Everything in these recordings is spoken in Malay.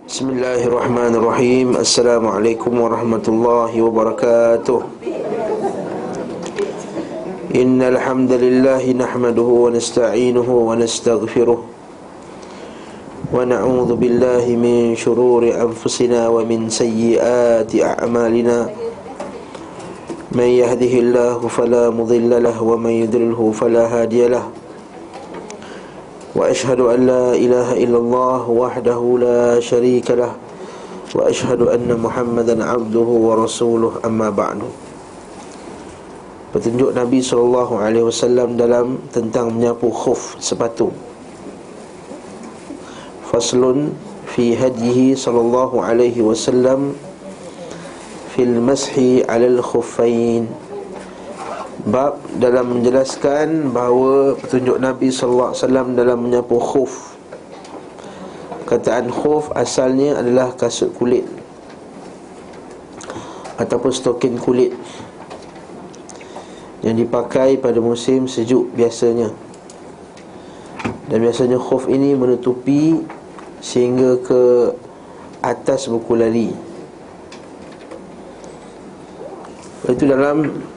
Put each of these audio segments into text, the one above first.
Bismillahirrahmanirrahim. Assalamualaikum warahmatullahi wabarakatuh. Innal hamdalillah nahmaduhu wa nasta'inuhu wa nastaghfiruh wa na'udzu billahi min shururi anfusina wa min sayyiati a'malina. Man yahdihillahu fala mudilla lahu wa man yudlilhu fala hadiya lahu. Wa ashhadu an la ilaha illallah wahdahu la syarika lah wa ashhadu anna Muhammadan abduhu wa rasuluh, amma ba'du. Petunjuk Nabi SAW dalam tentang menyapu khuf, sepatu. Faslun fi hadyihi sallallahu alaihi wasallam fil mashi 'alal khuffain. Bab dalam menjelaskan bahawa petunjuk Nabi SAW dalam menyapu khuf. Kataan khuf asalnya adalah kasut kulit ataupun stokin kulit yang dipakai pada musim sejuk biasanya. Dan biasanya khuf ini menutupi sehingga ke atas buku lali. Itu dalam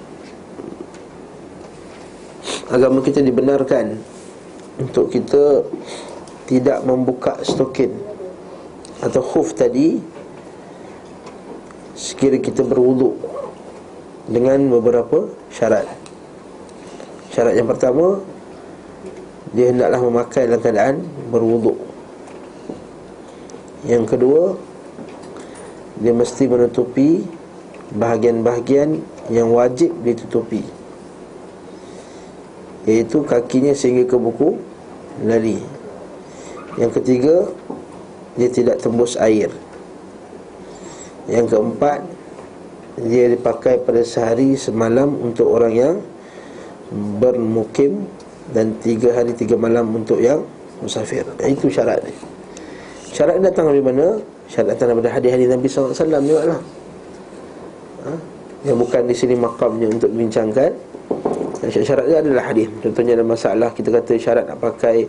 agama kita dibenarkan untuk kita tidak membuka stokin atau khuf tadi sekira kita berwuduk dengan beberapa syarat. Syarat yang pertama, dia hendaklah memakai dalam keadaan berwuduk. Yang kedua, dia mesti menutupi bahagian-bahagian yang wajib ditutupi, iaitu kakinya sehingga ke buku lali. Yang ketiga, dia tidak tembus air. Yang keempat, dia dipakai pada sehari semalam untuk orang yang bermukim, dan 3 hari 3 malam untuk yang musafir. Itu syarat dia. Syarat datang dari mana? Syarat datang daripada hadis-hadis Nabi SAW juga lah. Yang bukan di sini makamnya untuk dibincangkan. Syarat dia adalah hadis. Contohnya ada masalah, kita kata syarat nak pakai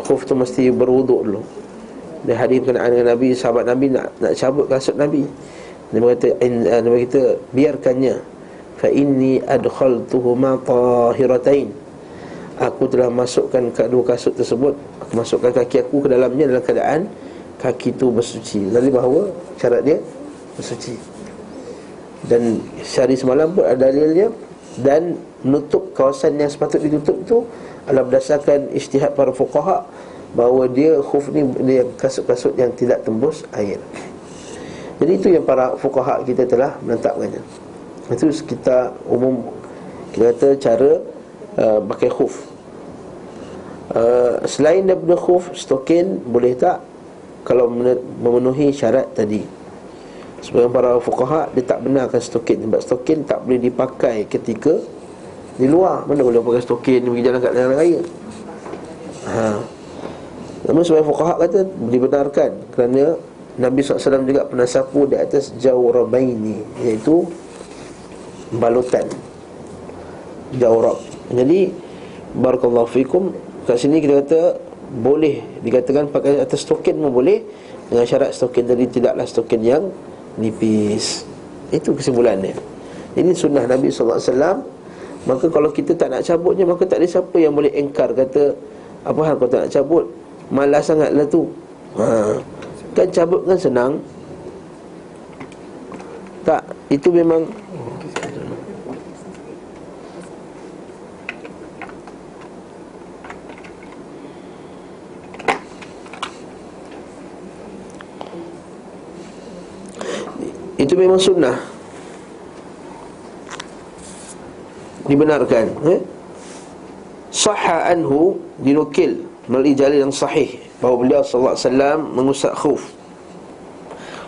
khuf tu mesti berwuduk dulu. Dia hadis berkenaan dengan Nabi, sahabat Nabi nak cabut kasut Nabi. Nabi kata biarkannya, fa inni adkhaltuhuma tahiratain. Aku telah masukkan kedua kasut tersebut, aku masukkan kaki aku ke dalamnya dalam keadaan kaki itu bersuci. Lalu bahawa syarat dia bersuci. Dan sehari semalam pun ada dalilnya. Dan menutup kawasan yang sepatut ditutup itu adalah berdasarkan ijtihad para fuqaha, bahawa dia khuf ni dia kasut-kasut yang tidak tembus air. Jadi itu yang para fuqaha kita telah menetapkannya. Itu kita umum, kita kata cara pakai khuf. Selain daripada khuf, stokin boleh tak kalau memenuhi syarat tadi. Sebagian para fuqaha dia tak benarkan stokin, sebab stokin tak boleh dipakai ketika di luar. Mana boleh pakai stokin pergi jalan kat jalan raya. Namun sebagian fuqaha kata dibenarkan, kerana Nabi SAW juga pernah sapu di atas jawrabaini, iaitu balutan jawrab. Jadi barakallahu fikum, kat sini kita kata boleh dikatakan pakai atas stokin pun boleh, dengan syarat stokin tadi tidaklah stokin yang nipis. Itu kesimpulannya. Ini sunnah Nabi SAW. Maka kalau kita tak nak cabutnya, maka tak ada siapa yang boleh engkar, kata apa hal kau tak nak cabut, malas sangatlah tu. Kan cabut kan senang. Tak, itu memang sunnah, dibenarkan. Sahha anhu, dinukil melalui jalur yang sahih, bahawa beliau sallallahu alaihi wasallam mengusap khuf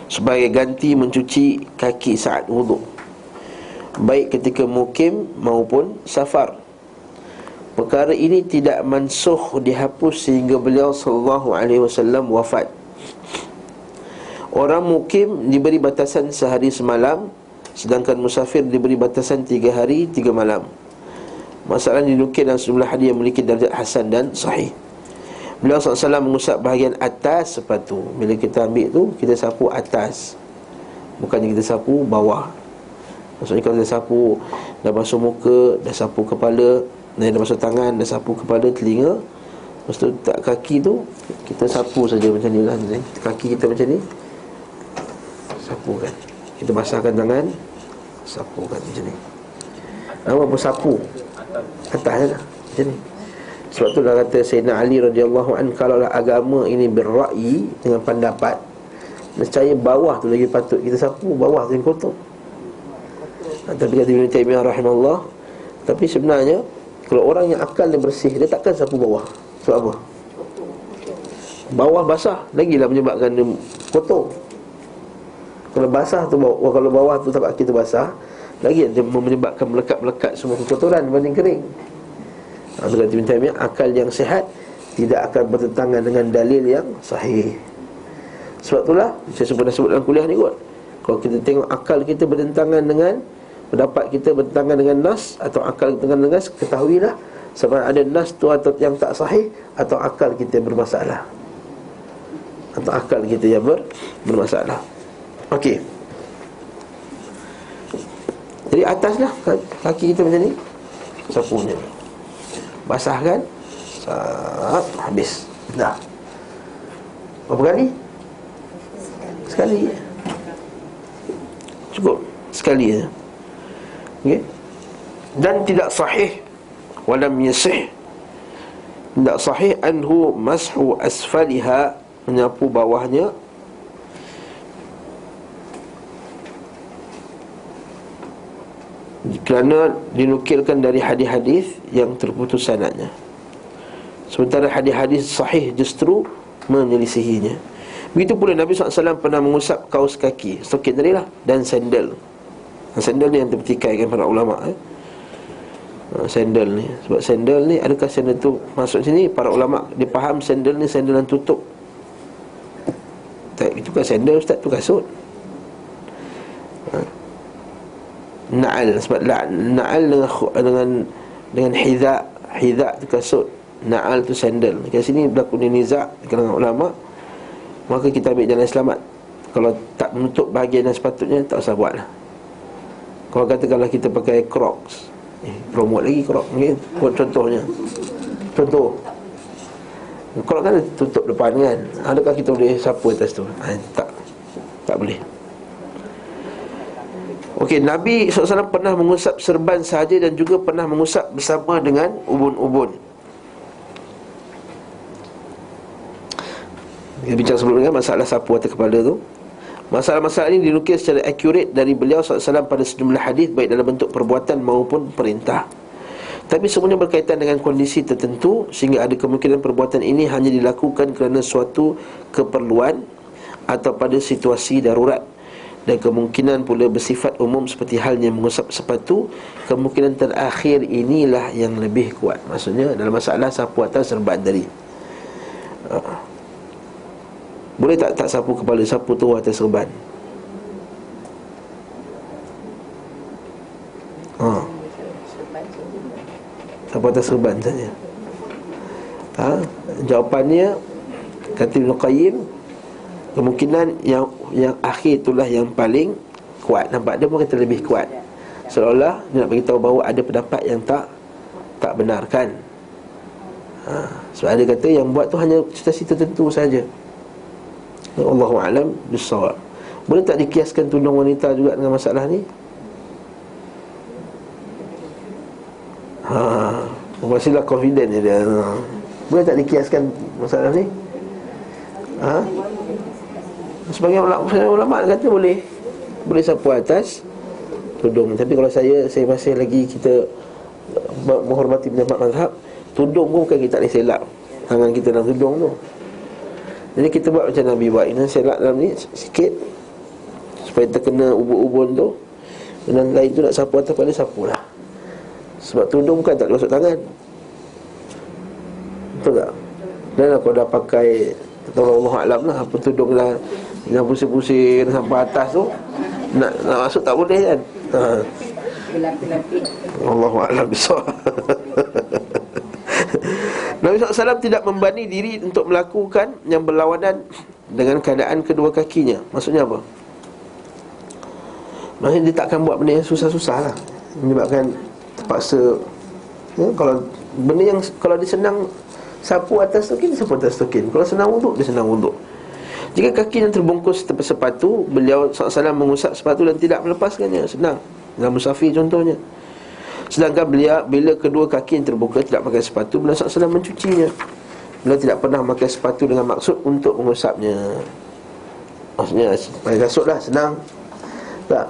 sebagai ganti mencuci kaki saat wuduk, baik ketika mukim maupun safar. Perkara ini tidak mansuh, dihapus sehingga beliau sallallahu alaihi wasallam wafat. Orang mukim diberi batasan sehari semalam, sedangkan musafir diberi batasan 3 hari 3 malam. Masalah dinukil dalam sejumlah hadis yang memiliki darjat hasan dan sahih. Beliau SAW mengusap bahagian atas sepatu. Bila kita ambil tu, kita sapu atas, bukannya kita sapu bawah. Maksudnya kalau dah sapu, dah basuh muka, dah sapu kepala, dah basuh tangan, dah sapu kepala, telinga, lepas tu tak kaki tu, kita sapu saja macam ni lah. Kaki kita macam ni, sapukan. Kita basahkan tangan, sapukan macam ni. Nama apa sapu? Atas je lah, macam ni. Sebab tu dah kata Sayyidina Ali radhiyallahu anhu, kalaulah agama ini berra'yi, dengan pendapat, nescaya bawah tu lagi patut kita sapu, bawah tu yang kotor. Tapi kata Ibn Taymiyah rahimahullah, tapi sebenarnya kalau orang yang akal dia bersih, dia takkan sapu bawah. Sebab apa? Bawah basah lagilah menyebabkan dia kotor. Kalau basah tu bawah, kalau bawah tu tapak kita basah, lagi dia menyebabkan melekat-melekat semua kekotoran berbanding kering. Kata Ibn Taymiyah, akal yang sihat tidak akan bertentangan dengan dalil yang sahih. Sebab itulah saya pernah sebut dalam kuliah ni kot, kalau kita tengok akal kita bertentangan dengan pendapat kita, bertentangan dengan nas, atau akal bertentangan dengan nas, ketahuilah sama ada nas tu atau yang tak sahih, atau akal kita yang bermasalah, atau akal kita yang bermasalah. Okey. Jadi ataslah kaki kita macam ni, sapunya basahkan, habis. Dah. Berapa kali? Sekali. Cukup sekali je. Okay? Dan tidak sahih, walam yasih, tidak sahih anhu mashu asfaliha, menyapu bawahnya, kerana dinukilkan dari hadis-hadis yang terputus sanadnya. Sementara hadis-hadis sahih justru menyelisihinya. Begitu pula Nabi SAW pernah mengusap kaus kaki, sokit tadi lah, dan sandal. Sandal ni yang terpetikaikan para ulama' sandal ni. Sebab sandal ni, adakah sandal tu masuk sini? Para ulama' dia faham sandal ni sandal yang tutup. Tak, itu kan sandal ustaz, tu kasut. Na'al, sebab na'al dengan hidha tu kasut, na'al tu sandal. Kat sini berlaku niza' di kalangan ulama'. Maka kita ambil jalan selamat. Kalau tak menutup bahagian yang sepatutnya, tak usah buat lah. Kalau katakanlah kita pakai Crocs, promote lagi Crocs, okay? Buat contohnya. Contoh Crocs kan tutup depan kan, adakah kita boleh sapu atas tu? Tak boleh. Okey, Nabi SAW pernah mengusap serban sahaja dan juga pernah mengusap bersama dengan ubun-ubun. Kita bincang sebelumnya masalah sapu atas kepala tu. Masalah-masalah ini dinukil secara akurat dari beliau SAW pada sejumlah hadis, baik dalam bentuk perbuatan maupun perintah. Tapi semuanya berkaitan dengan kondisi tertentu, sehingga ada kemungkinan perbuatan ini hanya dilakukan kerana suatu keperluan atau pada situasi darurat. Dan kemungkinan pula bersifat umum seperti halnya mengusap sepatu. Kemungkinan terakhir inilah yang lebih kuat. Maksudnya dalam masalah sapu atas serban tadi, boleh tak sapu kepala, sapu tu atas serban? Sapu atas serban saja. Jawapannya, kata Ibn Qayyim, kemungkinan yang akhir itulah yang paling kuat. Nampak dia pun kata lebih kuat, seolah-olah dia nak beritahu bahawa ada pendapat yang tak benarkan. Sebab ada kata yang buat tu hanya situasi tertentu saja. Allahu a'lam bissawab. Boleh tak dikiaskan tudung wanita juga dengan masalah ni? Masihlah confident dia. Boleh tak dikiaskan masalah ni? Sebagai ulama kata boleh sapu atas tudung. Tapi kalau saya masih lagi, kita menghormati pendapat mazhab, tudung pun bukan kita tak boleh selap tangan kita dalam tudung tu. Jadi kita buat macam Nabi buat, ini selap dalam ni sikit supaya terkena ubun-ubun tu. Dan lain tu nak sapu atas pada sapu lah. Sebab tudung bukan tak masuk tangan, betul tak? Dan aku dah pakai, Allah Alam lah, apa tudung lah yang pusing-pusing sampai atas tu, nak masuk tak boleh kan? Allahu a'lam bissawab. Nabi SAW tidak membani diri untuk melakukan yang berlawanan dengan keadaan kedua kakinya. Maksudnya apa? Maksudnya dia takkan buat benda yang susah-susah lah, menyebabkan terpaksa ya, kalau benda yang kalau dia senang sapu atas tokin, dia sapu atas tokin. Kalau senang wuduk, dia senang wuduk. Jika kaki yang terbungkus sepatu, beliau SAW mengusap sepatu dan tidak melepaskannya. Senang. Dalam musafir contohnya. Sedangkan beliau, bila kedua kaki yang terbuka tidak pakai sepatu, beliau SAW mencucinya. Beliau tidak pernah pakai sepatu dengan maksud untuk mengusapnya. Maksudnya pakai kasut lah, senang. Tak.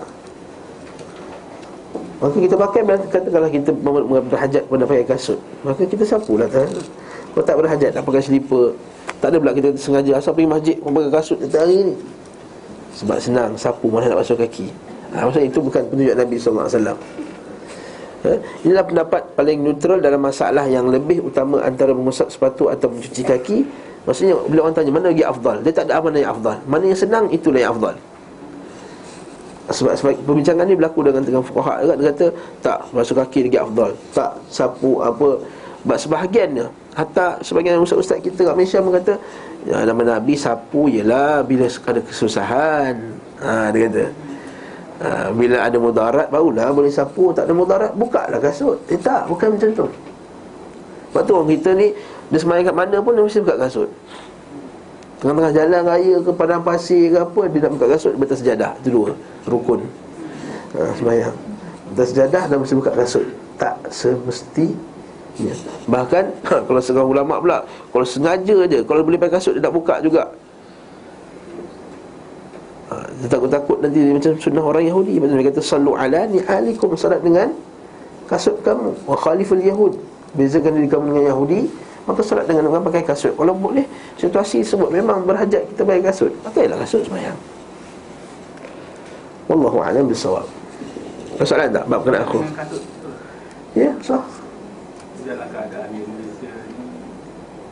Maka kita pakai, katakanlah kita berhajat pada pakai kasut, maka kita sapulah kan. Kalau tak berhajat nak pakai selipar, tak ada pula kita sengaja asal pergi masjid pakai kasut kita hari ni. Sebab senang, sapu mana nak basuh kaki. Maksudnya itu bukan petunjuk Nabi SAW. Inilah pendapat paling neutral dalam masalah yang lebih utama antara mengusap sepatu atau mencuci kaki. Maksudnya bila orang tanya mana lagi afdal, dia tak ada mana yang afdal. Mana yang senang, itulah yang afdal. Sebab perbincangan ni berlaku dengan fuqaha juga. Dia kata tak, basuh kaki lagi afdal, tak sapu apa. Sebahagiannya, hatta sebahagian ustaz-ustaz kita kat Malaysia berkata ya, nama Nabi sapu jelah bila ada kesusahan. Dia kata bila ada mudarat barulah boleh sapu. Tak ada mudarat, bukalah kasut. Tak, bukan macam tu. Sebab tu orang kita ni, dia semayang kat mana pun dia mesti buka kasut. Tengah-tengah jalan raya ke padang pasir ke apa, dia nak buka kasut, dia batas sejadah. Itu dua rukun semayang. Batas sejadah dan mesti buka kasut. Tak semestinya. Bahkan kalau seorang ulama pula, kalau sengaja je, kalau boleh pakai kasut dia tak buka juga. Dia takut-takut nanti dia macam sunnah orang Yahudi. Macam dia kata sallu ala ni'alikum, salat dengan kasut kamu. Wa khaliful yahud, bezakan diri kamu dengan Yahudi, maka salat dengan pakai kasut. Kalau boleh situasi sebut memang berhajat kita pakai kasut, pakailah kasut sembahyang. Wallahu a'lam bissawab. Soalan tak bab kena aku? Ya, sah. Dalam keadaan di Malaysia ni,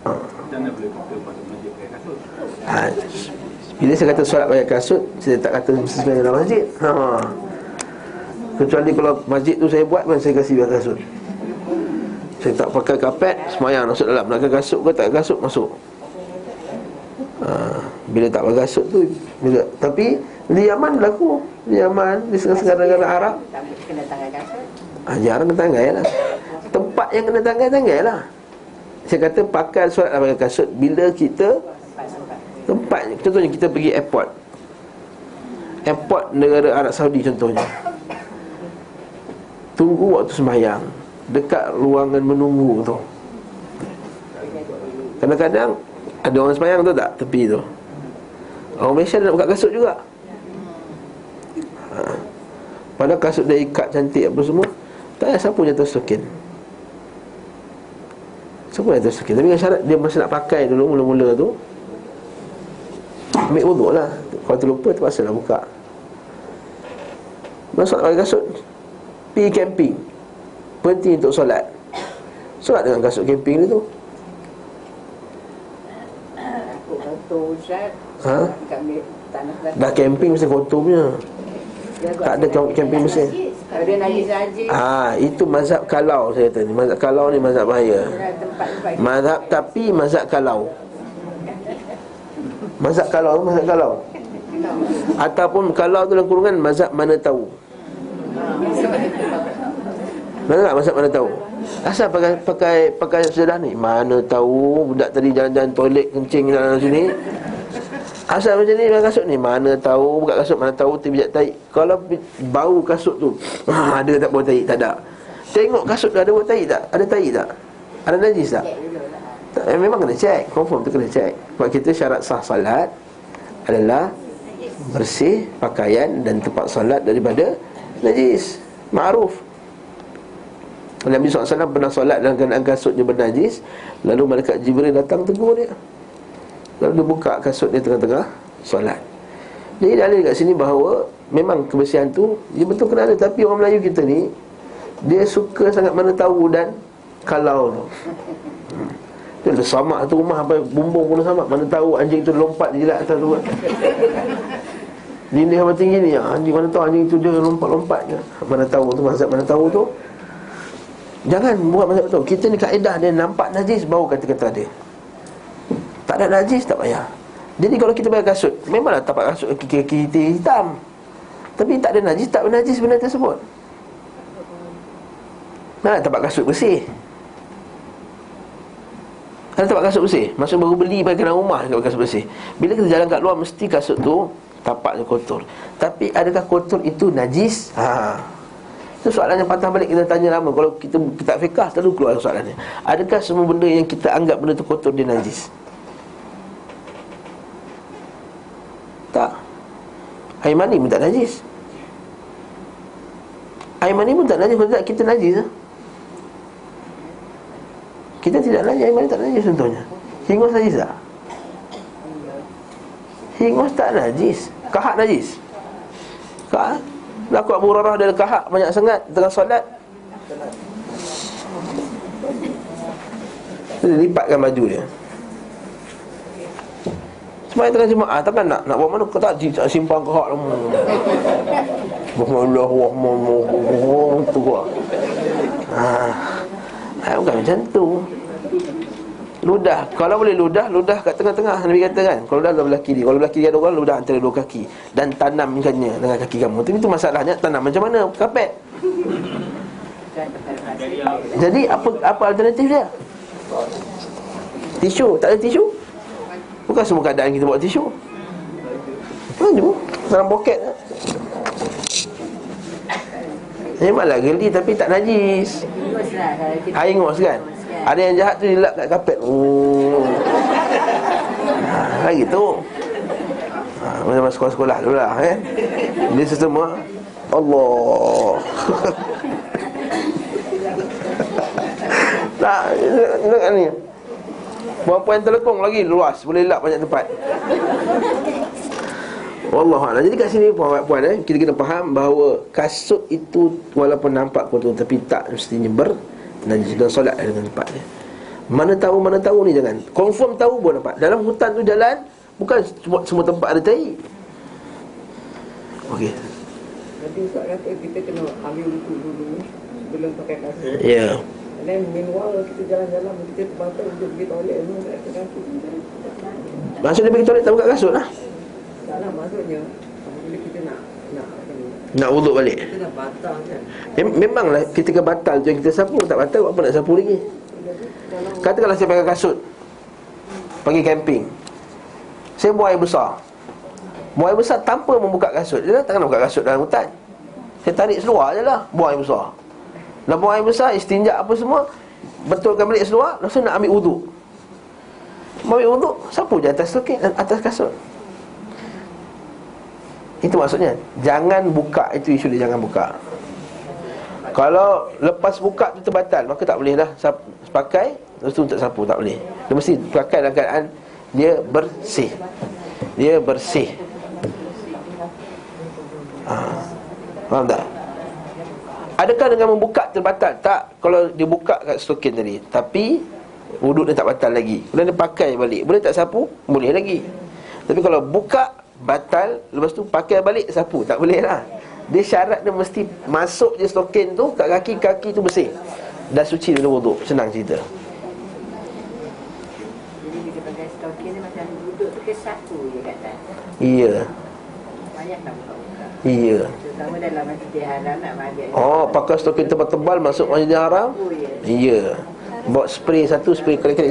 macam mana boleh kita masuk masjid pakai kasut? Bila saya kata solat pakai kasut, saya tak kata mesti sembahyang dalam masjid. Kecuali kalau masjid tu saya buat pun saya kasih pakai kasut. Saya tak pakai kapet, sembahyang masuk dalam. Nak pakai kasut ke tak pakai kasut, masuk. Bila tak pakai kasut tu bila, tapi di Yaman berlaku. Di Yaman, di negara Arab kena tangan kasut. jarang kena tangan lah. Tempat yang kena tangan lah. Saya kata pakai solat pakai kasut bila kita tempat, contohnya kita pergi airport negara Arab Saudi contohnya, tunggu waktu sembahyang dekat ruangan menunggu tu. Kadang-kadang ada orang sembahyang tu tak, tepi tu, orang Malaysia nak buka kasut juga. Padahal kasut dia ikat cantik apa semua, tak payah sapu jatuh stokin. Siapa yang jatuh stokin? Tapi dengan syarat dia masa nak pakai dulu, mula-mula tu ambil wuduk lah. Kalau terlupa terpaksa lah buka. Masuk pakai kasut, pergi camping, berhenti untuk solat, solat dengan kasut camping dia tu. Aku kotor Ustaz. Dah camping mesti kotor punya. Tak ada camping mesin. Ada najis saja. Itu mazhab kalau saya kata ni. Mazhab kalau ni mazhab bahaya. Mazhab tapi mazhab kalau. Mazhab kalau. Ataupun kalau tu dalam kurungan mazhab mana tahu. Mana tak mazhab mana tahu? Asal pakai sejadah ni, mana tahu budak tadi jalan-jalan toilet kencing dalam sini. Asal macam ni pakai kasut ni, mana tahu buka kasut, mana tahu terpijak tahi. Kalau bau kasut tu, ada tak bau tahi? Tak ada. Tengok kasut tu ada bau tahi tak? Ada tahi tak? Ada najis tak? Memang kena cek, confirm tu kena cek. Sebab kita syarat sah salat adalah bersih pakaian dan tempat salat daripada najis. Ma'ruf. Nabi SAW pernah solat dalam keadaan kasutnya bernajis. Lalu malaikat Jibril datang tegur dia. Lalu dia buka kasut dia tengah-tengah solat. Jadi dalil kat sini bahawa memang kebersihan tu dia betul kena ada. Tapi orang Melayu kita ni, dia suka sangat mana tahu dan kalau tu. Dia dah samak tu rumah sampai bumbung pun samak. Mana tahu anjing tu lompat jilat atas tu. Dinding apa tinggi ni, anjing mana tahu anjing tu dia lompat-lompat je. Mana tahu tu, mazhab mana tahu tu. Jangan buat macam tu. Kita ni kaedah dia nampak najis baru kata-kata dia. Tak ada najis tak payah. Jadi kalau kita pakai kasut, memanglah tapak kasut kaki kita hitam, tapi tak ada najis, tak najis benda tersebut. Mana tapak kasut bersih? Ada tapak kasut bersih? Maksud baru beli pakai dalam rumah tapak kasut bersih. Bila kita jalan kat luar, mesti kasut tu tapaknya kotor. Tapi adakah kotor itu najis? Itu soalan yang patah balik kita tanya lama. Kalau kita tak fiqah, selalu keluar soalannya. Adakah semua benda yang kita anggap benda tu kotor dia najis? Tak. Air mani pun tak najis. Air mani pun tak najis. Kalau tak, kita najis lah. Kita tidak najis, air mani tak najis contohnya. Hingus najis tak? Hingus tak najis. Kahak najis? Kahak? Laku Abu Hurairah ada kahak banyak sangat tengah solat. Dia lipatkan baju dia. Semua tengah jemaah, takkan nak buat mana? Kau tak simpan kahak lama. Bismillahirrahmanirrahim. Tu buat. Bukan macam tu. Ludah, kalau boleh ludah kat tengah-tengah. Nabi kata kan, kalau ludah belah kiri, kalau belah kiri ada orang, ludah antara dua kaki, dan tanamkannya dengan kaki kamu. Tapi itu masalahnya, tanam macam mana? Kapet. Jadi apa alternatif dia? Tisu, tak ada tisu? Bukan semua keadaan kita bawa tisu. Baju dalam poket. Memanglah geli tapi tak najis. Air ngos kan? Ada yang jahat tu dilap kat kapet. Lagi tu. Macam sekolah-sekolah dulu lah Dia semua Allah. Tak, tengok ni. Perempuan telekong lagi luas, boleh lap banyak tempat. Wallahualam. Jadi kat sini puan-puan kita kena faham bahawa kasut itu walaupun nampak kotor tapi tak mestinya najis, dan solat dengan tempat dia. Mana tahu ni jangan. Confirm tahu pun nampak. Dalam hutan tu jalan, bukan semua tempat ada tai. Okey. Jadi Ustaz kata kita kena ambil wuduk dulu sebelum pakai kasut. Ya. Yeah. Dan meanwhile kita jalan-jalan, kita terbantai untuk pergi toilet dulu kat kasut. Maksudnya pergi toilet tak buka kasut lah. Taklah, maksudnya bila kita nak wuduk balik, kita dah batal kan. Memanglah ketika batal tu yang kita sapu, tak batal apa nak sapu lagi. Katakanlah saya pakai kasut pergi camping, saya buang air besar. Buang air besar tanpa membuka kasut. Dia tak kena buka kasut dalam hutan. Saya tarik seluar je lah, buang air besar. Dah buang air besar, istinja apa semua, betulkan balik seluar, lepas tu nak ambil wuduk. Ambil wuduk, sapu je atas kasut. Itu maksudnya, jangan buka. Itu isu dia, jangan buka. Kalau lepas buka tu terbatal, maka tak boleh dah pakai. Lepas tu untuk sapu, tak boleh. Dia mesti pakai dalam keadaan dia bersih. Dia bersih. Faham tak? Adakah dengan membuka terbatal? Tak. Kalau dia buka kat stokin tadi, tapi wuduk dia tak batal lagi, kemudian dia pakai balik, boleh tak sapu? Boleh lagi. Tapi kalau buka batal, lepas tu pakai balik sapu, tak boleh lah. Dia syarat dia mesti masuk je stokin tu kat kaki tu bersih, dah suci dulu wuduk. Senang cerita. Jadi kita pakai stokin ni macam duduk tu ke sapu je kat atas. Iya. Banyak nak buka-buka. Iya. Terutama dalam masjid haram nak banyak. Oh, pakai stokin tebal-tebal masuk Masjidil Haram. Iya. Bawa spray satu, spray kecil,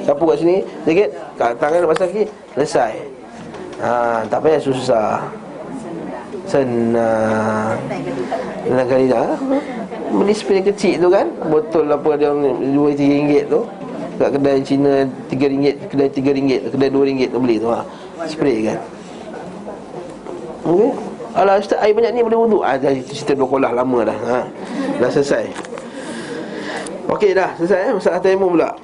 sapu kat sini sikit, kat tangan lepas kaki, selesai. Tak payah susah. Senang. Senang kali dah. Beli spray kecil tu kan, botol apa dia RM2-3 tu, kat kedai Cina RM3, kedai RM3, kedai RM2 tu beli tu spray kan. Okey. Alah ustaz, air banyak ni boleh wuduk. Cerita dua kolah lama dah. Dah selesai. Okey dah, selesai masalah tayammum pula.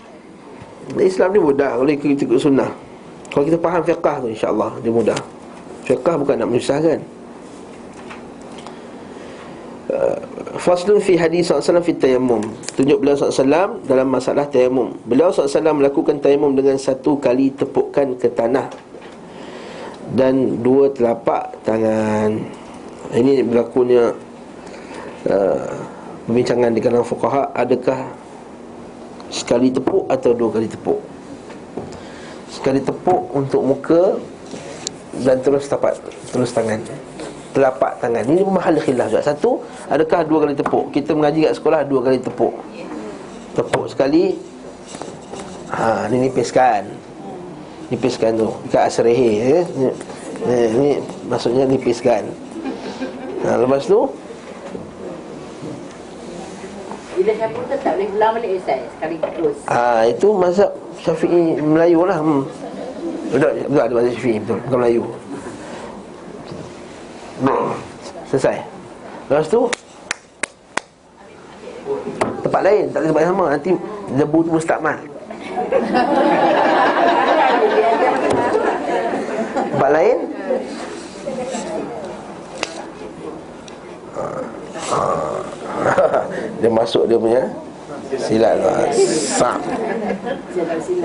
Islam ni mudah kalau kita ikut sunnah. Kalau kita faham fiqah tu, insya-Allah dia mudah. Fiqah bukan nak menyusahkan. Faslun fi hadis sallallahu fi tayammum. Tunjuk beliau sallallahu dalam masalah tayammum. Beliau sallallahu melakukan tayammum dengan satu kali tepukan ke tanah dan dua telapak tangan. Ini berlakunya perbincangan di kalangan fuqaha, adakah sekali tepuk atau 2 kali tepuk. Sekali tepuk untuk muka dan terus tangan, telapak tangan. Ini mahal khilaf juga. Satu, adakah 2 kali tepuk? Kita mengaji kat sekolah 2 kali tepuk. Tepuk sekali, ni nipiskan tu dekat asrehe, ni maksudnya nipiskan. Lepas tu Bila siapa tu tak boleh ulang balik Ustaz sekali terus. Itu mazhab Syafi'i Melayu lah. Betul ada mazhab Syafi'i, betul, bukan Melayu. Selesai. Lepas tu tempat lain, tak boleh tempat yang sama. Nanti debu tu mustakmal. Tempat lain dia masuk dia punya silat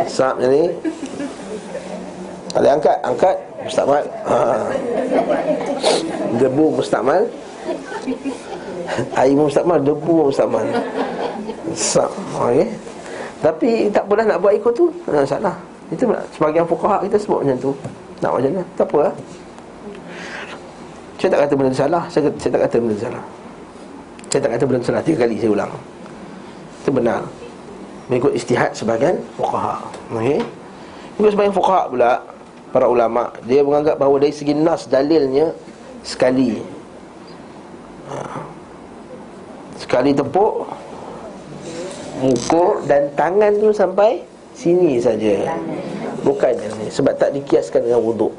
sap ni. Kalau angkat mustakmal. Debu mustakmal. Air mustakmal, debu mustakmal. Sap. Okey. Tapi tak apalah nak buat ikut tu, salah. Itu sebahagian fuqaha kita sebut macam tu. Nak macam mana? Tak apa lah. Saya tak kata benda tu salah. Saya tak kata benda tu salah. Saya tak kata benda tu salah. 3 kali saya ulang. Itu benar, mengikut ijtihad sebahagian fuqaha. Okey. Mengikut sebahagian fuqaha pula, para ulama, dia menganggap bahawa dari segi nas, dalilnya sekali. Sekali tepuk muka dan tangan tu sampai sini saja, bukan ni. Sebab tak dikiaskan dengan wuduk.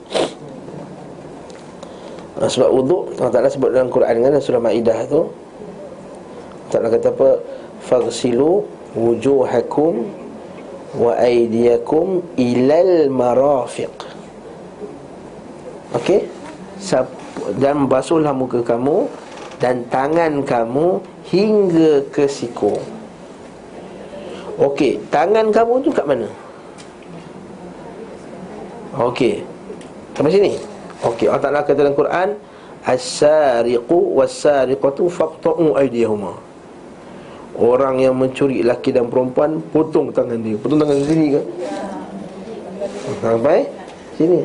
Sebab wuduk Allah Ta'ala sebut dalam Quran kan, surah Ma'idah tu, Allah Ta'ala kata apa? Faghsilu wujuhakum wa aydiyakum ilal marafiq. Okey. Dan basuhlah muka kamu dan tangan kamu hingga ke siku. Okey, tangan kamu tu kat mana? Okey, sampai sini. Okey, Allah Ta'ala kata dalam Quran, as-sariqu was-sariqatu faqta'u aydiyahuma. Orang yang mencuri, lelaki dan perempuan, potong tangan dia. Potong tangan sini ke? Sampai sini.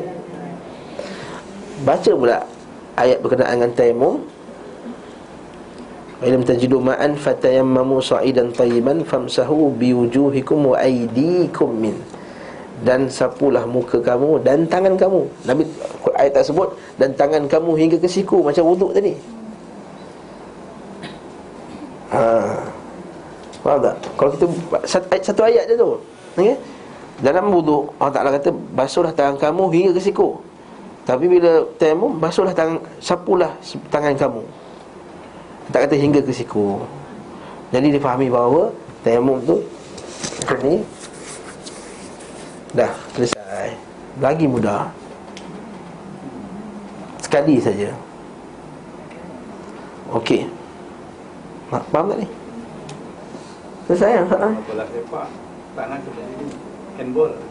Baca pula ayat berkenaan dengan tayammum. Ilm tajidu ma'an fatayammamu sa'idan tayyiban famsahu biwujuhikum wa aydikum min. Dan sapulah muka kamu dan tangan kamu. Nabi ayat tak sebut dan tangan kamu hingga ke siku macam wuduk tadi. Faham tak? Kalau kita satu ayat je tu, okay? Dalam wuduk Allah Ta'ala kata basuhlah tangan kamu hingga ke siku. Tapi bila tayammum, basuhlah tangan, sapulah tangan kamu. Tak kata hingga ke siku. Jadi difahami bahawa tayammum tu macam ni, dah selesai. Lagi mudah, sekali saja. Okey, faham tak ni? Selesai masalah. Bola sepak tangan seperti ini.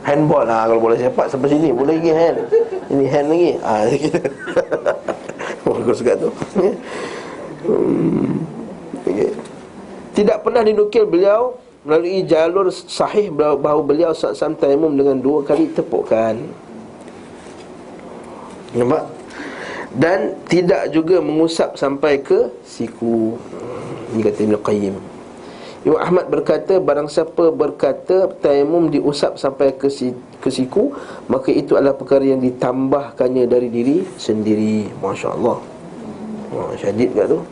Handball lah, kalau bola sepak sampai sini boleh lagi hand. Ini hand lagi. Bagus juga tu. Okay. Tidak pernah dinukil beliau melalui jalur sahih bahawa beliau SAW tayammum dengan 2 kali tepukan. Nampak? Dan tidak juga mengusap sampai ke siku. Ini kata Ibn Qayyim. Imam Ahmad berkata, barang siapa berkata tayammum diusap sampai ke siku, maka itu adalah perkara yang ditambahkannya dari diri sendiri. Masya Allah. Syadid kat tu.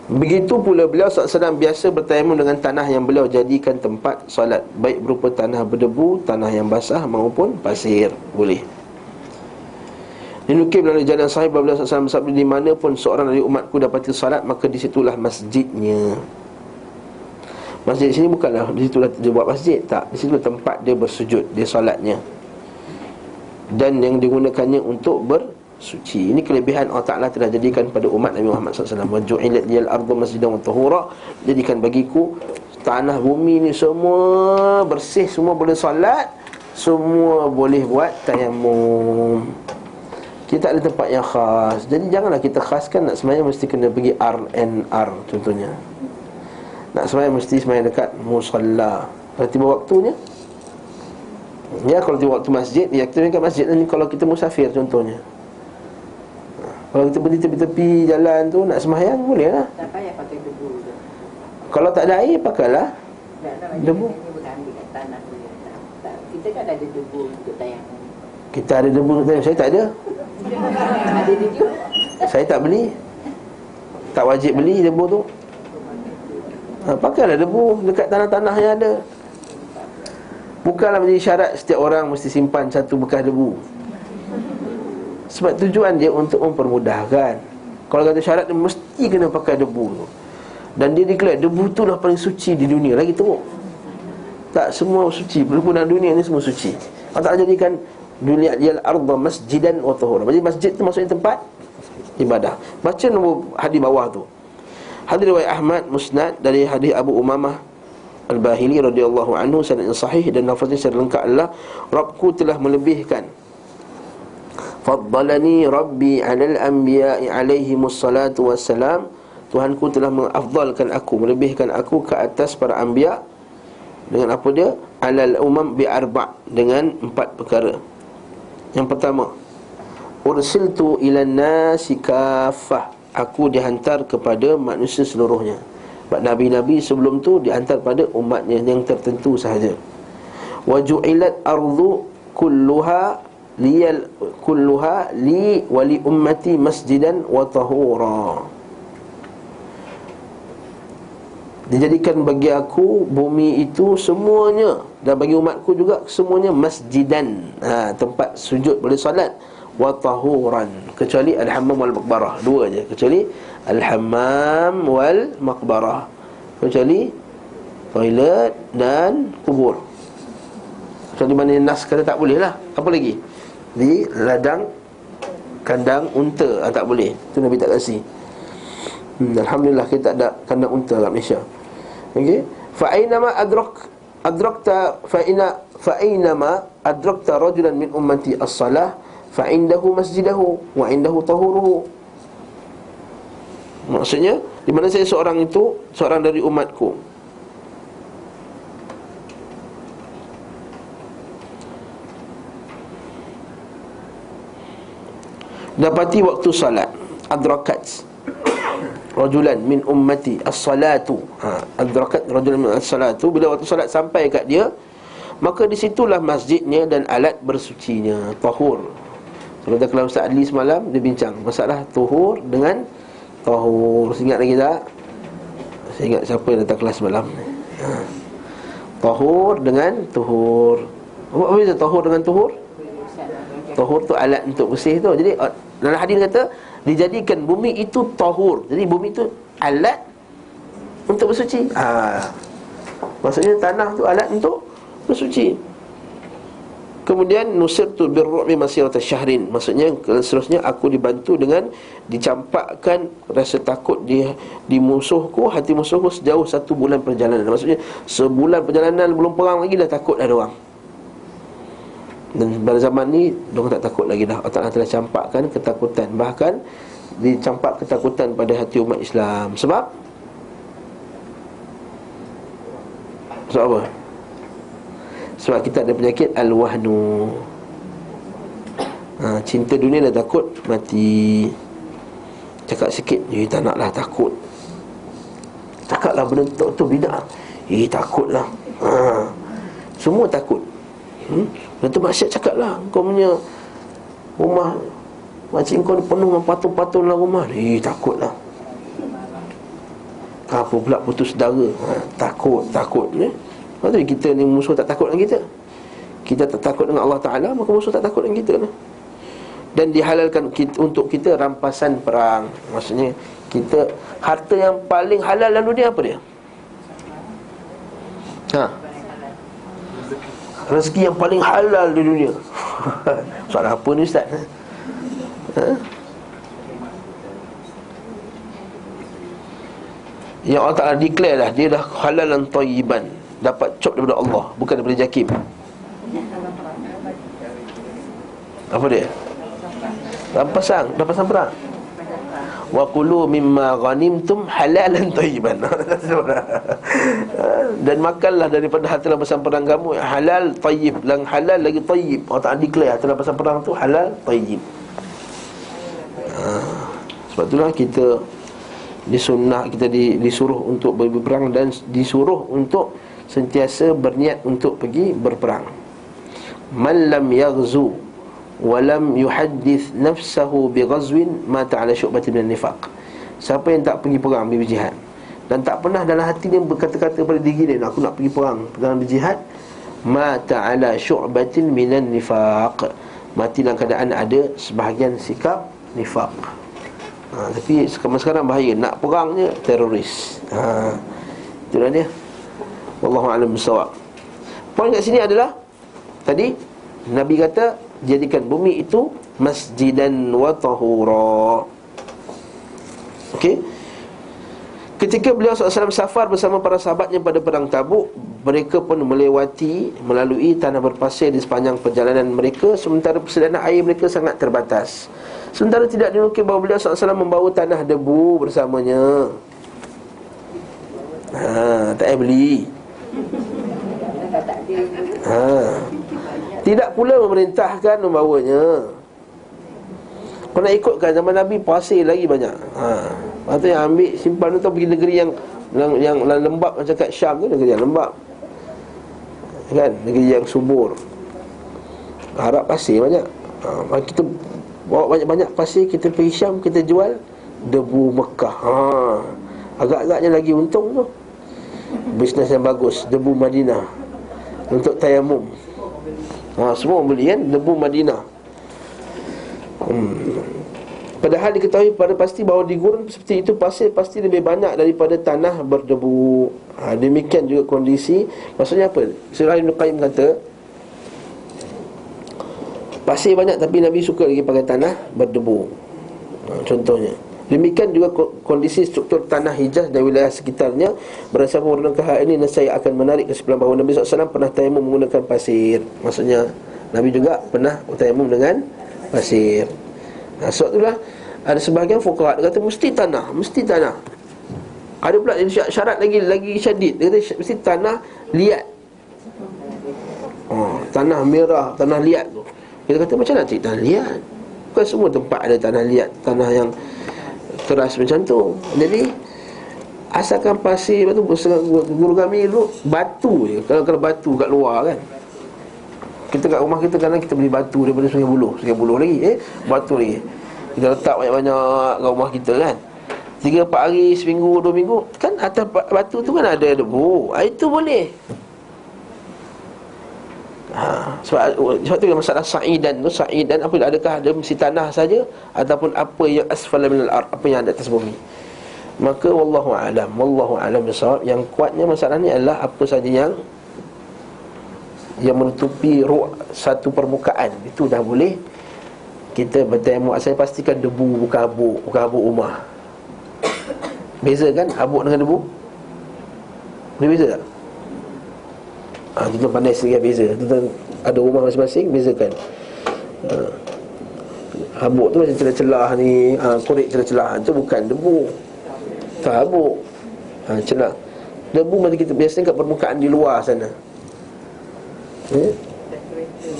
Begitu pula beliau SAW biasa bertayammum dengan tanah yang beliau jadikan tempat solat, baik berupa tanah berdebu, tanah yang basah maupun pasir. Boleh. Dinukil melalui jalan sahih bahawa beliau SAW bersabda, di mana pun seorang dari umatku dapati salat, maka disitulah masjidnya. Masjid sini bukanlah disitulah dia buat masjid, tak. Disitulah tempat dia bersujud, dia salatnya, dan yang digunakannya untuk bersuci. Ini kelebihan Allah Ta'ala telah jadikan pada umat Nabi Muhammad SAW. Wa ju'ilat liyal ardu masjidan wa tahura. Jadikan bagiku tanah bumi ni semua bersih, semua boleh salat, semua boleh buat tayammum. Kita tak ada tempat yang khas. Jadi janganlah kita khaskan nak sembahyang mesti kena pergi RNR contohnya. Nak sembahyang mesti sembahyang dekat musalla. Kalau tiba waktunya, ya kalau tiba waktu masjid, ya kita dekat masjid. Dan kalau kita musafir contohnya, kalau kita berdiri tepi-tepi jalan tu nak sembahyang boleh lah. Tak payah pakai debu tu. Kalau tak ada air pakailah debu. Bukan ambil kat tanah tu. Kita kan ada debu untuk tayammum. Kita ada debu untuk tayammum. Saya tak ada. Ada debu. Saya tak beli. Tak wajib beli debu tu. Pakailah debu dekat tanah-tanah yang ada. Bukanlah menjadi syarat setiap orang mesti simpan satu bekas debu. Sebab tujuan dia untuk mempermudahkan. Kalau kata syarat dia mesti kena pakai debu tu. Dan dia declare debu tu lah paling suci di dunia. Lagi teruk. Tak semua suci. Perkebunan dunia ni semua suci. Allah Ta'ala jadikan dunia al-ardha masjidan wa tahura. Jadi masjid tu maksudnya tempat ibadah. Baca nombor hadis bawah tu. Hadis riwayat Ahmad Musnad dari hadis Abu Umamah Al-Bahili radhiyallahu anhu, sanad sahih dan lafaznya secara lengkap adalah Rabbku telah melebihkan, faddalani rabbi 'alal anbiya'i alaihimus salatu wassalam, Tuhanku telah mengafdalkan aku, melebihkan aku ke atas para anbiya. Dengan apa dia? Alal umam bi arba', dengan 4 perkara. Yang pertama, ursiltu ilan nasi kaffah, aku dihantar kepada manusia seluruhnya. Sebab nabi-nabi sebelum tu dihantar pada umatnya yang tertentu sahaja. Wa ju'ilat ardu kulluha li wa li ummati masjidan wa tahura. Dijadikan bagi aku bumi itu semuanya, dan bagi umatku juga semuanya masjidan, tempat sujud boleh solat, wa tahuran, kecuali al-hammam wal maqbarah. Dua je, kecuali al-hammam wal maqbarah, kecuali toilet dan kubur. Kecuali mana nas kata tak boleh lah. Apa lagi? Di ladang kandang unta, tak boleh. Itu Nabi tak kasi. Alhamdulillah kita tak ada kandang unta kat Malaysia. Okey. Fa aynama adrakta rajulan min ummati as-salah fa indahu masjidahu wa indahu tahuruhu. Maksudnya, di mana saya seorang dari umatku, dapati waktu salat, adrakat rajulan min ummati as-salatu, adrakat rajulan min as-salatu, bila waktu salat sampai kat dia, maka disitulah masjidnya dan alat bersucinya, tahur. Kalau kalau Ustaz Adli semalam dia bincang masalah tuhur dengan tahur. Ingat lagi tak? Saya ingat siapa yang datang kelas semalam. Tahur dengan tuhur. Apa beza tahur dengan tuhur? Tahur tu alat untuk bersih tu. Jadi dalam hadis kata dijadikan bumi itu tahur. Jadi bumi itu alat untuk bersuci. Maksudnya tanah tu alat untuk bersuci. Kemudian nusirtu birru'bi masirata syahrin, maksudnya seterusnya aku dibantu dengan dicampakkan rasa takut di musuhku, hati musuhku sejauh 1 bulan perjalanan. Maksudnya sebulan perjalanan belum perang lagi dah takut dah orang. Dan pada zaman ni diorang tak takut lagi dah. Allah telah campakkan ketakutan, bahkan dicampak ketakutan pada hati umat Islam. Sebab apa? Sebab kita ada penyakit al-wahnu. Cinta dunia dah takut mati. Cakap sikit, tak naklah, takut. Cakaplah benda tu bid'ah, takutlah. Semua takut. Lepas tu maksiat cakaplah, kau punya rumah makcik kau penuh dengan patung-patung dalam rumah, takutlah. Apa pula putus saudara, takut ni. Lepas tu kita ni musuh tak takut dengan kita. Kita tak takut dengan Allah Ta'ala, maka musuh tak takut dengan kita lah. Dan dihalalkan untuk kita rampasan perang. Maksudnya kita, harta yang paling halal dalam dunia apa dia? Rezeki yang paling halal di dunia. Soalan apa ni Ustaz? Yang Allah Ta'ala declare lah, dia dah halalan thayyiban, dapat cop daripada Allah, bukan daripada Jakim. Apa dia? Rampasan perang. Wa kulu mimma ghanimtum halalan thayyiban. Dan makanlah daripada harta rampasan perang kamu yang halal tayyib, yang halal lagi tayyib. Allah Ta'ala declare harta rampasan perang tu halal tayyib. Sebab itulah kita disuruh untuk berperang dan disuruh untuk sentiasa berniat untuk pergi berperang. Man lam yaghzu wa lam yuhaddith nafsahu bighazwin mata ala syu'batin min nifaq. Siapa yang tak pergi perang, pergi berjihad, dan tak pernah dalam hati dia berkata-kata pada diri dia, aku nak pergi perang, dalam berjihad, mata ala syu'batin minan nifaq, mati dalam keadaan ada sebahagian sikap nifaq. Tapi sekarang bahaya, nak perangnya teroris. Itulah dia. Wallahu a'lam bissawab. Poin kat sini adalah tadi Nabi kata jadikan bumi itu masjidan wa tahura. Okey. Ketika beliau SAW safar bersama para sahabatnya pada perang Tabuk, mereka pun melalui tanah berpasir di sepanjang perjalanan mereka, sementara persediaan air mereka sangat terbatas. Sementara tidak dinukil bahawa beliau SAW membawa tanah debu bersamanya. Tak payah beli. Tidak pula memerintahkan membawanya. Kau nak ikutkan zaman Nabi, pasir lagi banyak. Lepas tu yang ambil simpan tu pergi negeri yang lembap macam kat Syam tu, negeri yang lembap, kan, negeri yang subur. Arab pasir banyak. Kita bawa banyak-banyak pasir, kita pergi Syam, kita jual debu Mekah. Agak-agaknya lagi untung tu. Bisnes yang bagus, debu Madinah untuk tayamum. Semua beli kan, debu Madinah. Padahal diketahui pada pasti bahawa di gurun seperti itu pasir pasti lebih banyak daripada tanah berdebu. Demikian juga kondisi. Maksudnya apa? Surah Ibn Qayyim kata pasir banyak tapi Nabi suka lagi pakai tanah berdebu. Contohnya demikian juga kondisi struktur tanah Hijaz dan wilayah sekitarnya. Berdasarkan uraian hal ini, saya akan menarik kesimpulan bahawa Nabi SAW pernah tayamum menggunakan pasir. Maksudnya Nabi juga pernah tayamum dengan pasir. Sebab itulah ada sebahagian fuqaha kata mesti tanah. Ada pula syarat lagi syadid. Dia kata mesti tanah liat. Tanah merah, tanah liat tu. Kita kata macam nak cari tanah liat? Bukan semua tempat ada tanah liat, tanah yang keras macam tu. Jadi asalkan pasir, batu, guru kami dulu batu je. Kalau batu kat luar kan, kita kat rumah kita kadang kita beli batu daripada Sungai Buloh lagi, batu lagi kita letak banyak-banyak kat rumah kita kan. 3-4 hari, seminggu, 2 minggu, kan atas batu tu kan ada debu. Itu boleh. Sebab tu masalah sa'idan tu, sa'idan apa, adakah ada mesti tanah saja ataupun apa yang asfala minal ard, apa yang ada atas bumi. Maka wallahu a'lam bisawab. Yang kuatnya masalah ni adalah apa saja yang menutupi satu permukaan, itu dah boleh kita bertayamum. Saya pastikan debu, bukan habuk rumah. Beza kan habuk dengan debu? Boleh beza tak? Tuan pandai sedikit beza. Tuan ada rumah masing-masing, bezakan. Habuk tu macam celah-celah ni, korek celah-celah, itu bukan debu. Tak habuk, celah. Debu macam kita biasanya kat permukaan di luar sana,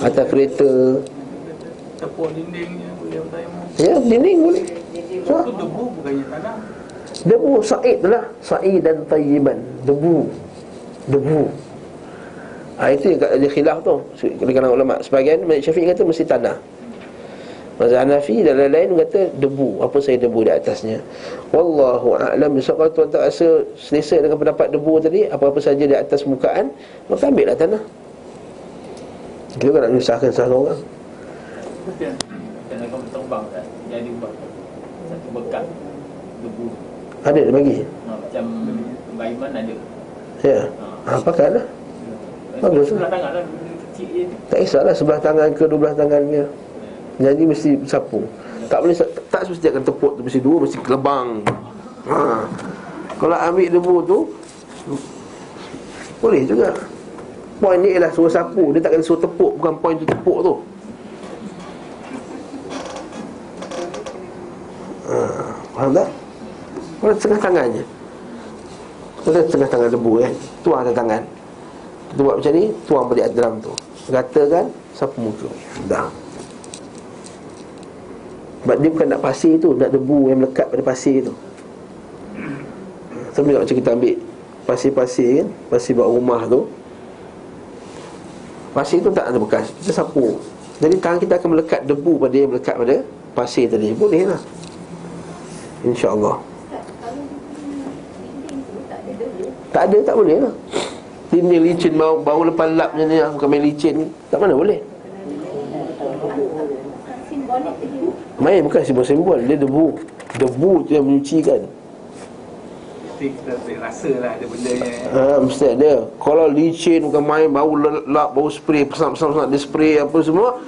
atas kereta, tepuk dindingnya boleh bertayamum. ya, dinding boleh. Itu debu bukannya tanah. Debu sa'id lah, sa'id dan tayyiban. Debu. Itu yang ada khilaf tu di kalangan ulama. Sebahagian mazhab Syafi'i kata mesti tanah. Mazhab Hanafi dan lain-lain kata debu, apa saja debu di atasnya. Wallahu a'lam. Sebab kalau tuan tak rasa selesa dengan pendapat debu tadi, apa-apa saja di atas permukaan, maka ambillah tanah. Kita kan nak menyusahkan salah orang. Dan akan terbang kan, jadi buat satu bekas debu. Ada dia bagi. Macam Baiman ada. Ya. Pakailah. Bagus. Sebelah tangan lah, kecil je. Tak kisahlah sebelah tangan ke 12 tangan ke. Jadi mesti sapu. Tak boleh, tak mesti akan tepuk tu, mesti dua, mesti kelebang. Kalau ambil debu tu boleh juga. Poin ni ialah suruh sapu, dia tak kena suruh tepuk, bukan poin tu tepuk tu. Faham tak? Kalau tengah tangannya, kalau tengah tangan debu kan, tuang atas tangan. Kita buat macam ni, tuang balik dalam tu, ratakan, sapu muka. Dah. Sebab dia bukan nak pasir tu, nak debu yang melekat pada pasir tu. Sama juga macam kita ambil pasir-pasir kan, pasir buat rumah tu, pasir tu tak ada bekas, kita sapu. Jadi tangan kita akan melekat debu pada yang melekat pada pasir tadi. Boleh lah, InsyaAllah. Tak ada, tak boleh lah. Dinding licin, bau lepas lap macam ni, bukan main licin, tak mana boleh. Main bukan simbol-simbol, dia debu. Debu tu yang menyucikan. Mesti kita rasa lah ada benda yang Mesti ada. Kalau licin bukan main, bau lap, bau spray, pesam-pesam dia spray apa semua,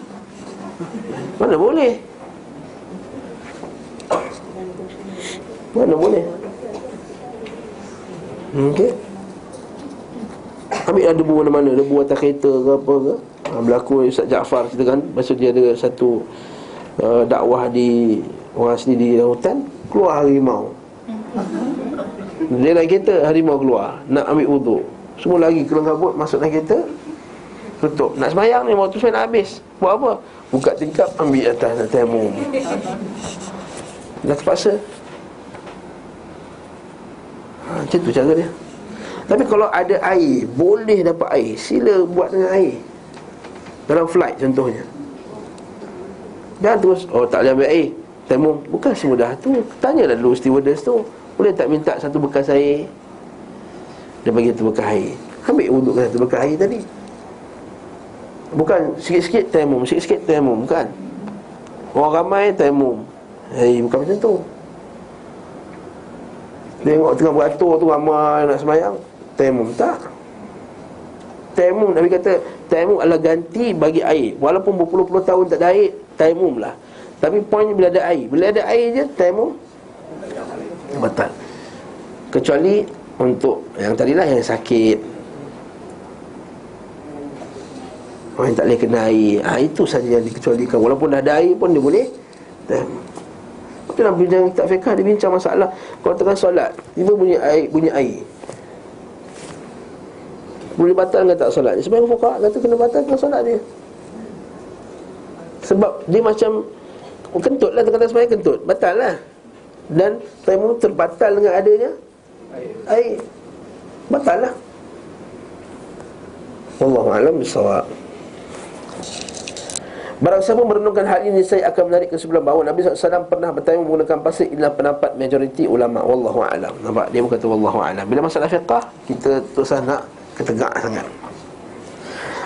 mana boleh. Mana boleh. Okey. Ambil lah debu mana-mana, debu atas kereta ke apa ke. Berlaku Ustaz Jaafar cerita kan, masa dia ada satu dakwah di orang asli di hutan, keluar harimau. Dia naik kereta, harimau keluar, nak ambil wuduk. Semua lagi keluar kabut, masuk naik kereta, tutup. Nak sembahyang ni, waktu saya nak habis. Buat apa? Buka tingkap, ambil atas, nak tayamum. Dah terpaksa. Macam tu cara dia. Tapi kalau ada air, boleh dapat air, sila buat dengan air. Dalam flight contohnya, jangan terus, tak boleh ambil air, tayamum. Bukan semudah tu. Tanyalah dulu stewardess tu, boleh tak minta satu bekas air? Dia bagi satu bekas air, ambil wuduk dengan satu bekas air tadi. Bukan sikit-sikit tayamum, sikit-sikit tayamum, bukan. Orang ramai tayamum, bukan macam tu. Tengok tengah beratur tu ramai nak sembahyang, tayamum tak. Tayamum, Nabi kata tayamum adalah ganti bagi air. Walaupun berpuluh-puluh tahun tak ada air, tayamum lah. Tapi poinnya bila ada air, bila ada air je tayamum batal. Kecuali untuk yang tadilah, yang sakit, orang yang tak boleh kena air, itu saja yang dikecualikan. Walaupun dah ada air pun dia boleh tayamum. Itu dalam bincang kitab fiqh dia bincang masalah, kalau tengah solat tiba bunyi air, boleh batal ke tak solat? Sebagai fuqaha kata kena batal ke solat dia. Sebab dia macam kentut lah, tengah sembahyang kentut, batal lah. Dan tayamum terbatal dengan adanya air, batal lah. Wallahu a'lam bissawab. Barang siapa merenungkan hal ini, saya akan menarik kesimpulan bahawa Nabi SAW pernah bertayamum menggunakan pasir. Inilah pendapat majoriti ulama. Wallahu a'lam. Nampak? Dia berkata wallahu a'lam. Bila masalah fiqah, kita terus nak ketegak sangat.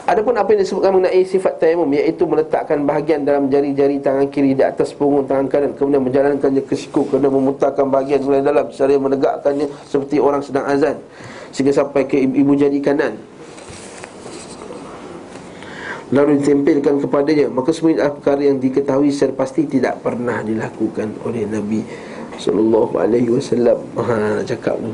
Adapun apa yang disebutkan mengenai sifat tayamum, iaitu meletakkan bahagian dalam jari-jari tangan kiri di atas punggung tangan kanan, kemudian menjalankannya ke siku, kemudian memutarkan bahagian mulai dalam secara menegakkannya seperti orang sedang azan sehingga sampai ke ibu jari kanan, lalu ditempelkan kepadanya, maka semua adalah perkara yang diketahui secara pasti tidak pernah dilakukan oleh Nabi sallallahu alaihi wasallam. Nak cakap ni,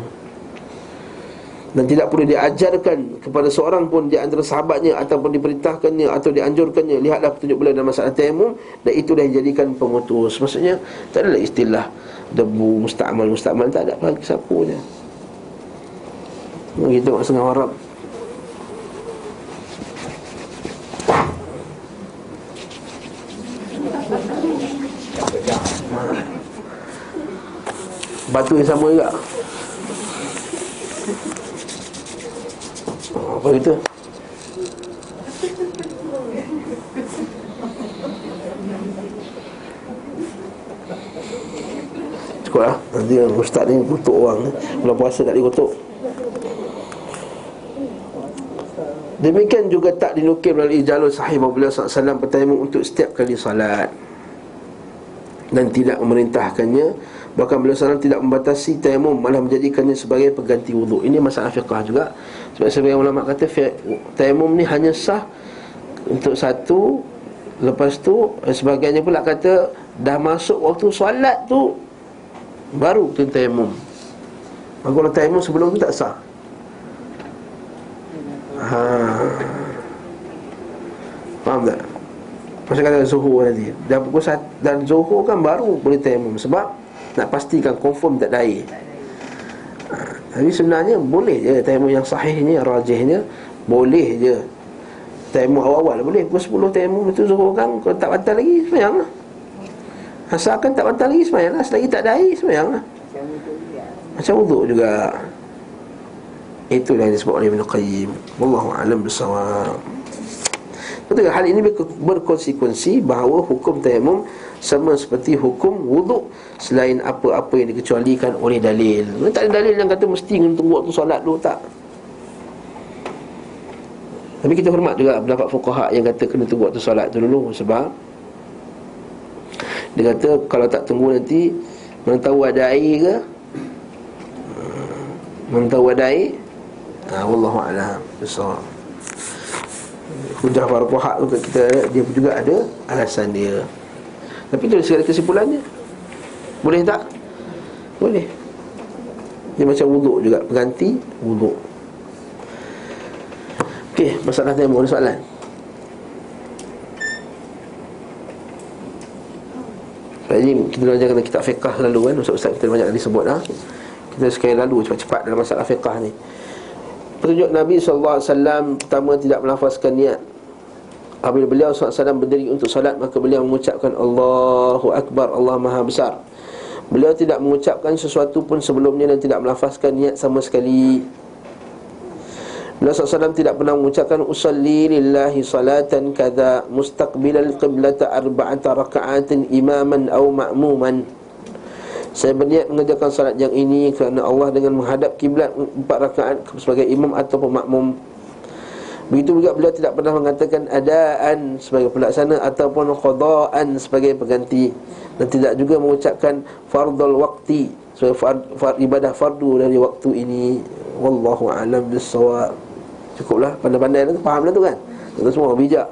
dan tidak perlu diajarkan kepada seorang pun di antara sahabatnya, ataupun diperintahkannya atau dianjurkannya. Lihatlah petunjuk beliau dalam masalah tayamum, dan itulah yang dijadikan pemutus. Maksudnya tak adalah istilah debu musta'mal, tak ada bagi sapunya. Kita tengok setengah Arab, batu yang sama juga. Apa itu? Cukup lah. Nanti ustaz ni kutuk orang ni. Bulan puasa tak dikutuk. Demikian juga tak dinukil melalui jalur sahih bahawa beliau SAW bertayamum untuk setiap kali salat dan tidak memerintahkannya. Bahkan beliau SAW tidak membatasi tayamum, malah menjadikannya sebagai pengganti wuduk. Ini masalah fiqah juga. Sebab sebagian ulama kata tayamum ni hanya sah untuk satu, lepas tu sebagainya pula kata dah masuk waktu solat tu baru kena tayamum. Kalau tayamum sebelum tu tak sah. Faham tak? Macam kata zuhur tadi, dah pukul 1 dan zuhur kan baru boleh tayamum. Sebab nak pastikan confirm tak ada air. Tapi sebenarnya boleh je tayamum yang sahihnya, rajihnya boleh je. Tayamum awal-awal boleh, pukul 10 tayamum itu zuhur kan, kalau tak batal lagi sembahyanglah. Asalkan tak batal lagi sembahyanglah, selagi tak ada air sembahyanglah. Macam wuduk juga. Itulah yang disebut oleh Ibn Qayyim. Wallahu a'lam bissawab. Betul, hal ini berkonsekuensi bahawa hukum tayamum sama seperti hukum wuduk selain apa-apa yang dikecualikan oleh dalil. Tak ada dalil yang kata mesti kena tunggu waktu solat dulu, tak. Tapi kita hormat juga pendapat fuqaha yang kata kena tunggu waktu solat tu dulu. Sebab dia kata kalau tak tunggu nanti mana tahu ada air ke, mana tahu ada air. Wallahu a'lam bissawab. Hujah para fuqaha tu kita, dia juga ada alasan dia. Tapi itu segala kesimpulannya. Boleh tak? Boleh. Dia macam wuduk juga, pengganti wuduk. Okey, masalah tayamum, ada soalan? Ini kita belajar kena kitab fiqah lalu kan, ustaz-ustaz kita banyak kali sebut dah. Kita sekali lalu cepat-cepat dalam masalah fiqah ni. Petunjuk Nabi SAW, pertama tidak melafazkan niat. Apabila beliau SAW berdiri untuk salat, maka beliau mengucapkan Allahu Akbar, Allah Maha Besar. Beliau tidak mengucapkan sesuatu pun sebelumnya dan tidak melafazkan niat sama sekali. Beliau SAW tidak pernah mengucapkan usalli lillahi salatan kadha mustaqbilal qiblata arba'ata raka'atin imaman aw ma'muman. Saya berniat mengerjakan salat yang ini kerana Allah dengan menghadap kiblat 4 rakaat sebagai imam ataupun makmum. Begitu juga beliau tidak pernah mengatakan adaan sebagai pelaksana ataupun qadaan sebagai pengganti, dan tidak juga mengucapkan fardul waqti sebagai ibadah fardu dari waktu ini. Wallahu a'lam bissawab. Cukuplah, pandai-pandai tu, faham dah tu kan. Kita semua bijak.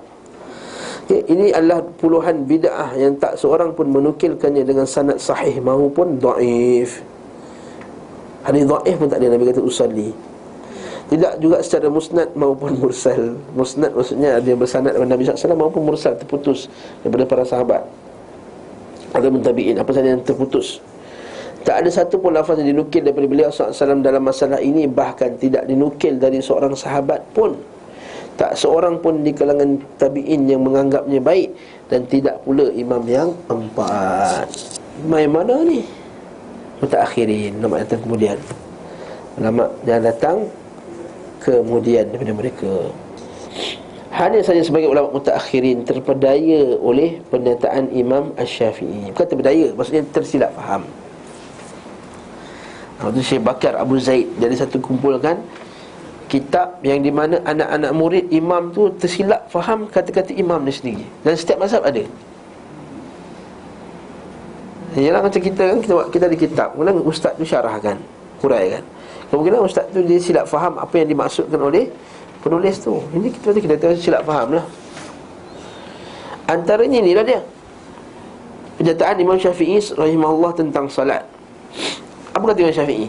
Okay, ini adalah puluhan bid'ah yang tak seorang pun menukilkannya dengan sanad sahih maupun dhaif. Hadis dhaif pun tak ada Nabi kata usalli. Tidak juga secara musnad maupun mursal. Musnad maksudnya ada yang bersanad daripada Nabi SAW maupun mursal, terputus daripada para sahabat atau tabi'in, apa saja yang terputus. Tak ada satu pun lafaz yang dinukil daripada beliau SAW dalam masalah ini. Bahkan tidak dinukil dari seorang sahabat pun. Tak seorang pun di kalangan tabi'in yang menganggapnya baik. Dan tidak pula imam yang 4. Imam yang mana ni? Mutaakhirin, ulama datang kemudian. Ulama yang datang kemudian daripada mereka. Hanya saja sebagai ulama mutaakhirin terpedaya oleh pernyataan Imam Asy-Syafi'i. Bukan terpedaya, maksudnya tersilap faham. Itu Syekh Bakar Abu Zaid jadi satu kumpulkan kitab yang di mana anak-anak murid imam tu tersilap faham kata-kata imam dia sendiri. Dan setiap mazhab ada. Yalah macam kita kan, kita ada kitab, kemudian ustaz tu syarahkan, huraikan. Kemungkinan ustaz tu dia silap faham apa yang dimaksudkan oleh penulis tu. Ini kita tahu silap faham lah. Antaranya inilah dia pernyataan Imam Syafi'i rahimahullah tentang salat. Apa kata Imam Syafi'i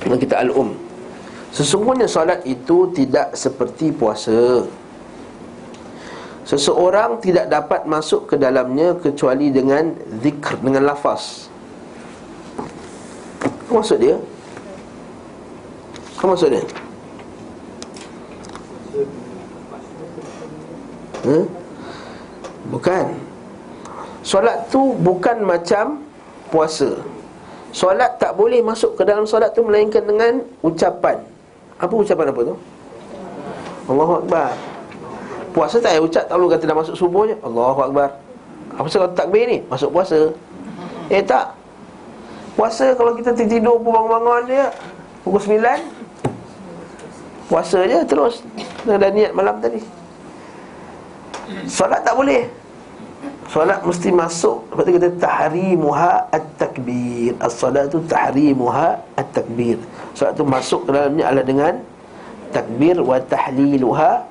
dalam kitab Al-Um? Sesungguhnya salat itu tidak seperti puasa. Seseorang tidak dapat masuk ke dalamnya kecuali dengan zikr, dengan lafaz. Apa maksud dia? Apa maksud dia? Bukan. Solat tu bukan macam puasa. Solat tak boleh masuk ke dalam solat tu melainkan dengan ucapan. Apa ucapan apa tu? Allahu Akbar. Puasa tak payah ucap, tak perlu kata dah masuk subuh je Allahu Akbar. Apa sebab takbir ni? Masuk puasa. Tak. Puasa kalau kita tidur pun bangun-bangun dia pukul 9, puasa je terus. Dah niat malam tadi. Solat tak boleh. Solat mesti masuk. Lepas tu kata tahrimuha at-takbir. As-salatu tahrimuha at-takbir. Solat tu masuk ke dalamnya adalah dengan takbir. Wa tahliluha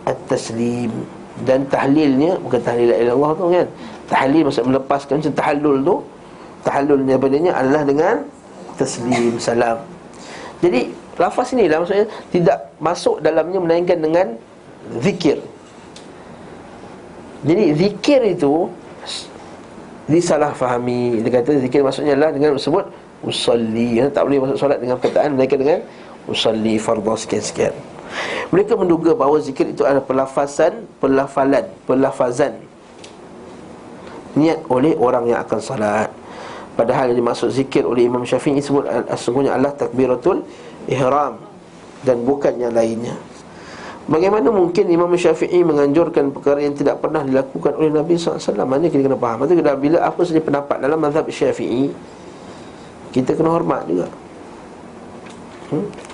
at-taslim. Dan tahlilnya bukan tahlil la ilaha illallah tu kan. Tahlil maksud melepaskan, macam tahallul tu. Tahallulnya padanya adalah dengan taslim, salam. Jadi lafaz ni lah maksudnya tidak masuk dalamnya melainkan dengan zikir. Jadi zikir itu disalah fahami. Dia kata zikir maksudnya adalah dengan sebut usalli. Tak boleh masuk solat dengan perkataan mereka dengan usalli fardhu sekian-sekian. Mereka menduga bahawa zikir itu adalah pelafazan niat oleh orang yang akan salat. Padahal yang dimaksud zikir oleh Imam Syafi'i sebut sesungguhnya adalah takbiratul ihram dan bukan yang lainnya. Bagaimana mungkin Imam Syafi'i menganjurkan perkara yang tidak pernah dilakukan oleh Nabi SAW? Maknanya kita kena faham. Maksudnya bila apa saja pendapat dalam mazhab Syafi'i, kita kena hormat juga.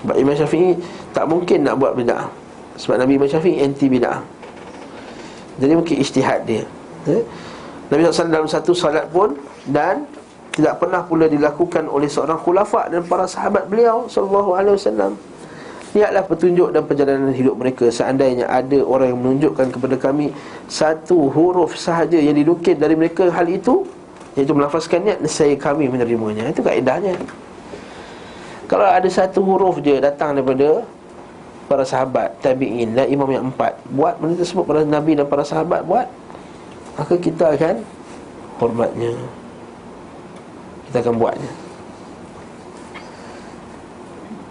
Sebab Imam Syafi'i tak mungkin nak buat bid'ah. Sebab Nabi Imam Syafi'i anti bid'ah. Jadi mungkin ijtihad dia. Nabi SAW dalam satu salat pun dan tidak pernah pula dilakukan oleh seorang khulafa dan para sahabat beliau sallallahu alaihi wasallam. Lihatlah petunjuk dan perjalanan hidup mereka. Seandainya ada orang yang menunjukkan kepada kami satu huruf sahaja yang dinukil dari mereka hal itu, iaitu melafazkan niat, nescaya kami menerimanya. Itu kaedahnya. Kalau ada satu huruf je datang daripada para sahabat, tabi'in dan imam yang empat, buat benda tersebut para Nabi dan para sahabat buat, maka kita akan hormatnya, kita akan buatnya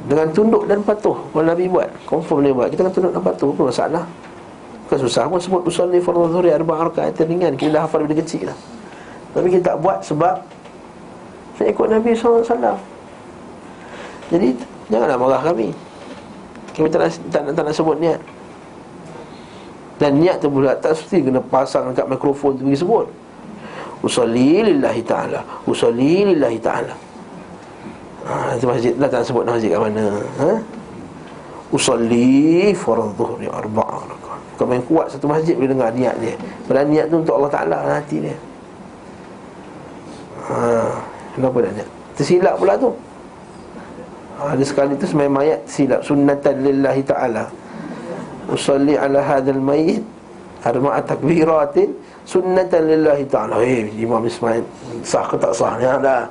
dengan tunduk dan patuh. Kalau Nabi buat, confirm dia buat, kita akan tunduk dan patuh. Apa masalah? Bukan susah pun sebut usalli fardhu zuhri arba'a rakaat, ringan, kita dah hafal dari kecil dah. Tapi kita tak buat sebab nak ikut Nabi SAW. Jadi janganlah marah kami. Kami tak nak sebut niat. Dan niat tu pula tak mesti kena pasang dekat mikrofon tu pergi sebut usalli lillahi ta'ala, usalli lillahi ta'ala. Itu masjid lah, tak sebut masjid kat mana. Usalli fardhu dhuhri arba'a rakaat. Bukan main kuat satu masjid boleh dengar niat dia. Padahal niat tu untuk Allah Ta'ala hati dia. Kenapa dah niat? Tersilap pula tu. Ada sekali tu semai mayat tersilap, sunnatan lillahi ta'ala. Usalli ala hadzal mayyit arba'a takbiratin sunnatan lillahi ta'ala. Imam Ismail sah ke tak sah? Yang dah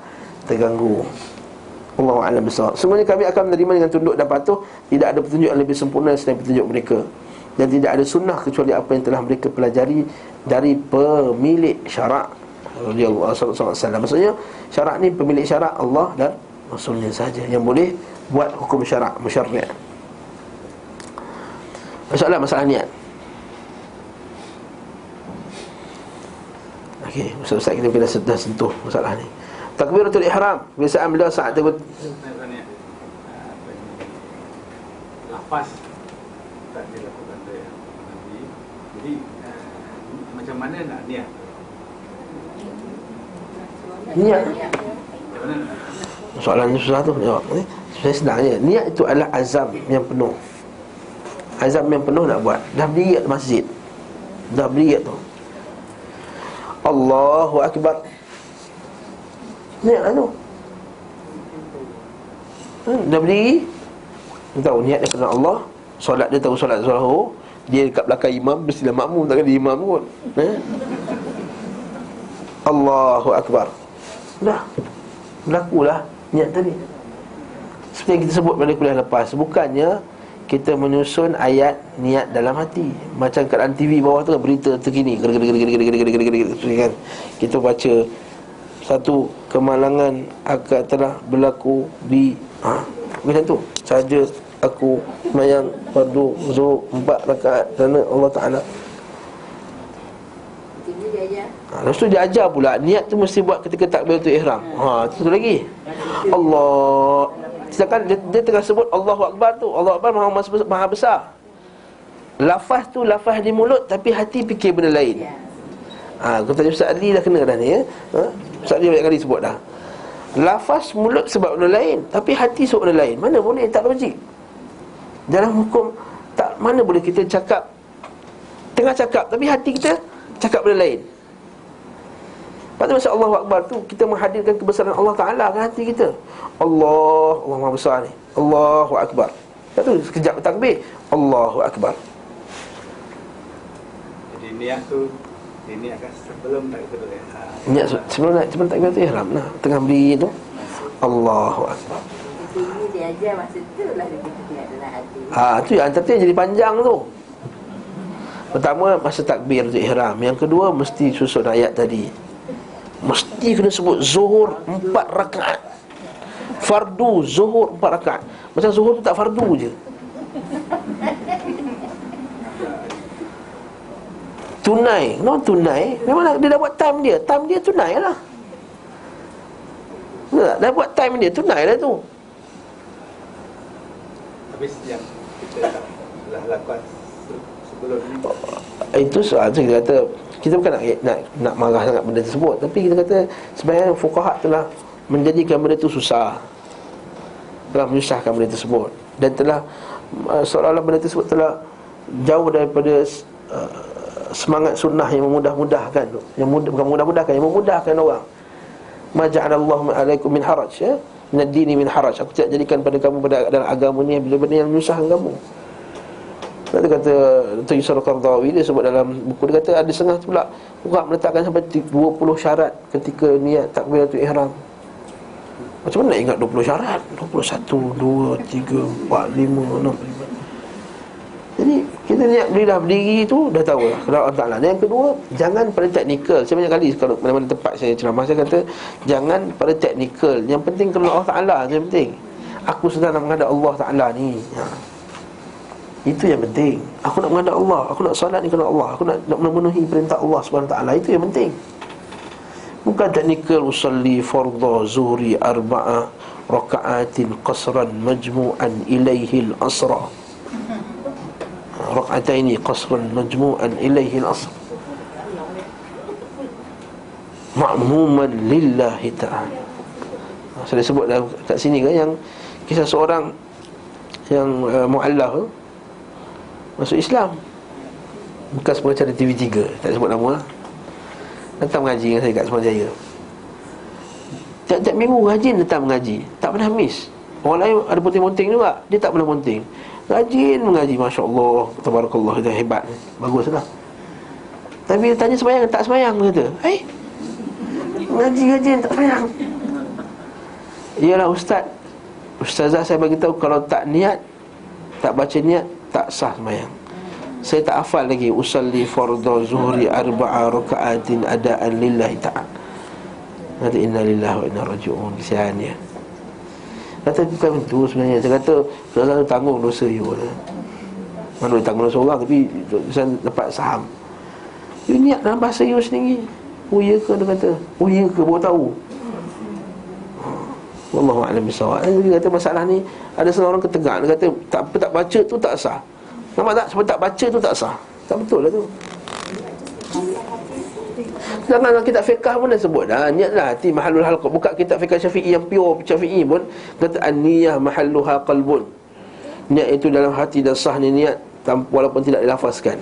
terganggu. Allahu a'lam bissawab. Semuanya kami akan menerima dengan tunduk dan patuh. Tidak ada petunjuk yang lebih sempurna selain petunjuk mereka, dan tidak ada sunnah kecuali apa yang telah mereka pelajari dari pemilik syarak radhiyallahu anhu. Maksudnya syarak ni pemilik syarak Allah dan Rasulnya saja yang boleh buat hukum syarak, musyarri'. Masalah niat. Okey, Ustaz kita dah sentuh masalah ni. Takbiratul ihram, biasaan beliau saat tersebut. Lafaz tak dilakukan oleh Nabi. Jadi macam mana nak niat? Niat. Macam mana? Soalan susah tu jawab. Saya senang je. Niat itu adalah azam yang penuh. Azam yang penuh nak buat. Dah berdiri kat masjid, dah berdiri tu, Allahu Akbar, niat lah tu. Dah berdiri, dia tahu niat dia kerana Allah. Solat dia tahu solat zuhur. Dia dekat belakang imam, mestilah makmum, takkan dia imam kot. Allahu Akbar, dah berlakulah niat tadi. Seperti yang kita sebut pada kuliah lepas, bukannya kita menyusun ayat niat dalam hati. Macam kat dalam TV bawah tu kan, berita terkini kan, kita baca satu kemalangan akan telah berlaku di macam tu saja aku sembahyang fardu zuhur 4 rakaat kerana Allah Ta'ala. Lepas tu dia ajar pula niat tu mesti buat ketika takbiratul ihram. Itu lagi Allah. Sedangkan dia tengah sebut Allahu Akbar tu, Allahu Akbar maha besar. Lafaz tu lafaz di mulut, tapi hati fikir benda lain. Kau tanya Ustaz Ali dah kena dah ni ya. Ustaz Ali banyak kali sebut dah. Lafaz mulut sebab benda lain, tapi hati sebab benda lain. Mana boleh, tak logik. Dalam hukum tak, mana boleh kita cakap, tengah cakap tapi hati kita cakap benda lain. Pada masa Allahu Akbar tu, kita menghadirkan kebesaran Allah Ta'ala ke hati kita. Allah Maha besar ni, Allahu Akbar. Lepas tu sekejap takbir, Allahu Akbar. Jadi niat tu diniatkan sebelum takbiratul ihram. Niat sebelum takbiratul ihram lah, tengah berdiri tu, Allahu Akbar. Ini dia ajar masa tu lah dia niat dalam hati. Tu yang antara jadi panjang tu. Pertama masa takbiratul ihram, yang kedua mesti susun ayat tadi. Mesti kena sebut zuhur 4 rakaat, fardu zuhur 4 rakaat. Macam zuhur tu tak fardu je. Tunai, non tunai. Memang dia dah buat time dia. Time dia tunai lah. Dah buat time dia, tunai lah tu. Habis yang kita telah lakukan sebelum ni, Itu soal tu kita kata, kita bukan nak marah sangat benda tersebut, tapi kita kata sebenarnya fuqaha telah menjadikan benda tu susah, telah menyusahkan benda tersebut, dan telah seolah-olah benda tersebut telah jauh daripada semangat sunnah yang memudah-mudahkan, yang bukan mudah-mudahkan, yang memudahkan orang. Ma ja'alallahu alaikum min haraj, ya, min ad-dini min haraj. Aku tidak jadikan pada kamu pada dalam agama ni benda-benda yang menyusahkan kamu. Nanti kata Dr. Yusuf Al-Qardawi, dia sebut dalam buku, dia kata ada setengah pula orang meletakkan sampai 20 syarat ketika niat takbiratul ihram. Macam mana nak ingat 20 syarat? 21, 2, 3, 4, 5, 6, 5. Jadi kita niat berdiri tu dah tahu lah kalau Allah Ta'ala. Dan yang kedua, jangan pada teknikal. Saya banyak kali kalau mana-mana tempat saya ceramah, saya kata jangan pada teknikal. Yang penting kalau Allah Ta'ala, yang penting aku sedang nak menghadap Allah Ta'ala ni, itu yang penting. Aku nak menghadap Allah, aku nak solat ni kerana Allah, aku nak memenuhi perintah Allah Subhanahu Ta'ala. Itu yang penting. Bukan teknikal usalli fardha zuhri 4 raka'atin qasran majmu'an ilaihil asra, raka'ataini qasran majmu'an ilaihil asra, ma'muman lillahi ta'ala. Saya sebut kat sini kan yang kisah seorang yang mu'allaf masuk Islam, bekas pengacara TV3, tak sebut nama lah. Datang mengaji dengan saya kat Semenjaya. Tiap-tiap minggu rajin datang mengaji, tak pernah miss. Orang lain ada ponting-ponting juga, dia tak pernah ponting. Rajin mengaji, Masya Allah, tabarakallah, itu hebat, bagus lah. Tapi dia tanya sembahyang, tak sembahyang, dia kata, mengaji rajin, tak sembahyang. Iyalah ustaz, ustazah saya bagi tahu, kalau tak niat, tak baca niat, tak sah sembahyang. Saya tak hafal lagi usalli fardhu zuhri 4 raka'atin adaan lillahi ta'ala. Kata inna lillahi wa inna raji'un. Kesian dia. Kata bukan itu sebenarnya. Saya kata selalu tanggung dosa you. Mana boleh tanggung dosa orang, tapi saya dapat saham. You niat dalam bahasa you sendiri. Oh ya ke, dia kata. Oh ya ke, baru tahu. Wallahu a'lam bissawab. Dia kata masalah ni ada setengah orang ketegak. Dia kata tak baca tu tak sah. Nampak tak? Sebab tak baca tu tak sah. Tak betul lah tu. Dalam kitab fiqh pun dah sebut dah, niatlah hati mahallul halqa. Buka kitab fiqh Syafi'i yang pure Syafi'i pun kata an-niyah mahalluha qalbun. Niat itu dalam hati dan sah ni niat walaupun tidak dilafazkan.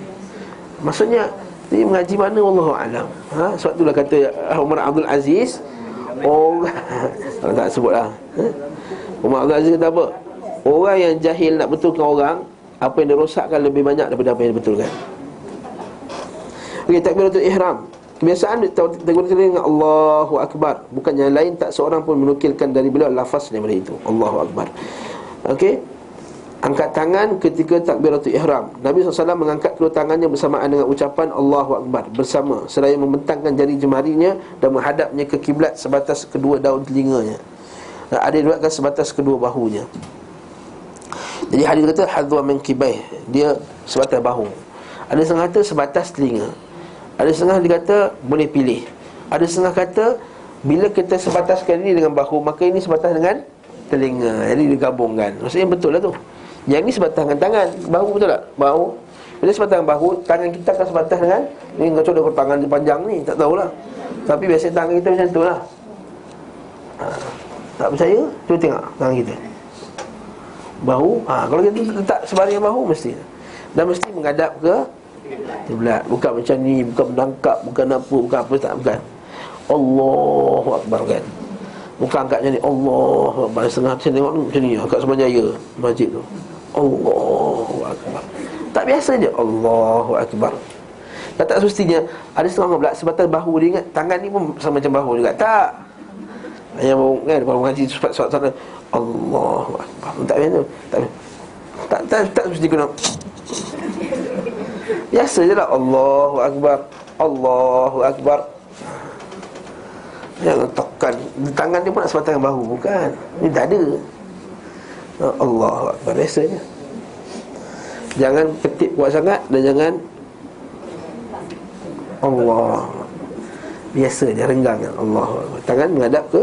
Maksudnya ni mengaji mana wallahu a'lam. Sebab itulah kata Umar Abdul Aziz, tak sebutlah. Umar Abdul Aziz kata apa? Orang yang jahil nak betulkan orang, apa yang dirosakkan lebih banyak daripada apa yang dibetulkan. Okey, takbiratul ihram. Kebiasaan takbiratul ihram dengan Allahu Akbar. Bukan yang lain, tak seorang pun menukilkan dari beliau lafaz daripada itu, Allahu Akbar. Okey. Angkat tangan ketika takbiratul ihram. Nabi SAW mengangkat kedua tangannya bersamaan dengan ucapan Allahu Akbar bersama, seraya membentangkan jari jemarinya dan menghadapnya ke kiblat sebatas kedua daun telinganya. Dan ada diriwayatkan sebatas kedua bahunya. Jadi hadis kata hadwa min kibaih, dia sebatas bahu. Ada setengah kata sebatas telinga. Ada setengah dia kata boleh pilih. Ada setengah kata bila kita sebataskan ini dengan bahu, maka ini sebatas dengan telinga. Jadi digabungkan. Maksudnya betul lah tu. Yang ni sebatas dengan tangan, bahu, betul tak? Bahu. Bila sebatas dengan bahu, tangan kita akan sebatas dengan ni. Kacau dia tangan panjang ni, tak tahulah. Tapi biasanya tangan kita macam tu lah. Tak percaya? Cuba tengok tangan kita. Bahu, kalau kita letak sebaring bahu mesti. Dan mesti menghadap ke kiblat. Bukan macam ni, bukan menangkap, bukan apa, bukan apa, tak, bukan. Allahu Akbar kan. Bukan angkat macam ni, Allahu Akbar. Setengah macam tengok macam ni, angkat Semenjaya masjid tu, Allahu Akbar. Tak biasa je, Allahu Akbar. Tak semestinya. Ada setengah orang pula sebatas bahu dia ingat tangan ni pun sama macam bahu juga. Tak. Yang kan kalau mengaji sebab sana Allahu Akbar. Tak biasa. Tak mesti kena. Biasa je lah, Allahu Akbar, Allahu Akbar. Jangan tekan. Tangan dia pun nak sebatang bahu. Bukan. Ni tak ada. Allah Akbar. Biasanya jangan ketik kuat sangat. Dan jangan Allah. Biasa dia renggang. Allah Akbar. Tangan menghadap ke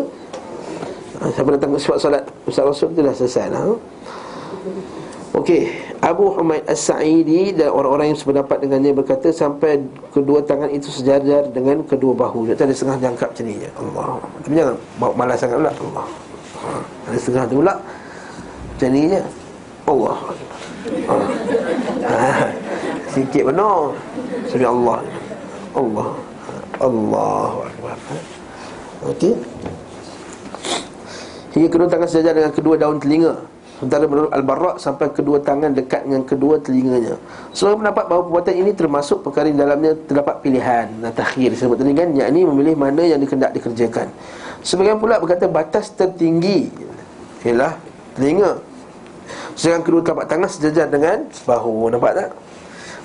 siapa datang ke sifat solat Ustaz Rasul tu dah selesai dah. Okey, Abu Humaid As-Sa'idi dan orang-orang yang sependapat dengannya berkata sampai kedua tangan itu sejajar dengan kedua bahu. Dia ada setengah jangkap macam ni je. Allah. Tapi jangan bawa malas sangat pula. Allah. Ada setengah tu pula macam ni je. Allah. Sikit benar. Sami Allah. Allah. Allahu Akbar. Okey. Hingga kedua tangan sejajar dengan kedua daun telinga. Sementara menurut Al-Barra sampai kedua tangan dekat dengan kedua telinganya. Seorang pendapat bahawa perbuatan ini termasuk perkara di dalamnya terdapat pilihan dan takhir sebab tadi kan, yakni memilih mana yang dikendak dikerjakan. Sebagian pula berkata batas tertinggi ialah telinga, sedangkan kedua telapak tangan sejajar dengan bahu. Nampak tak?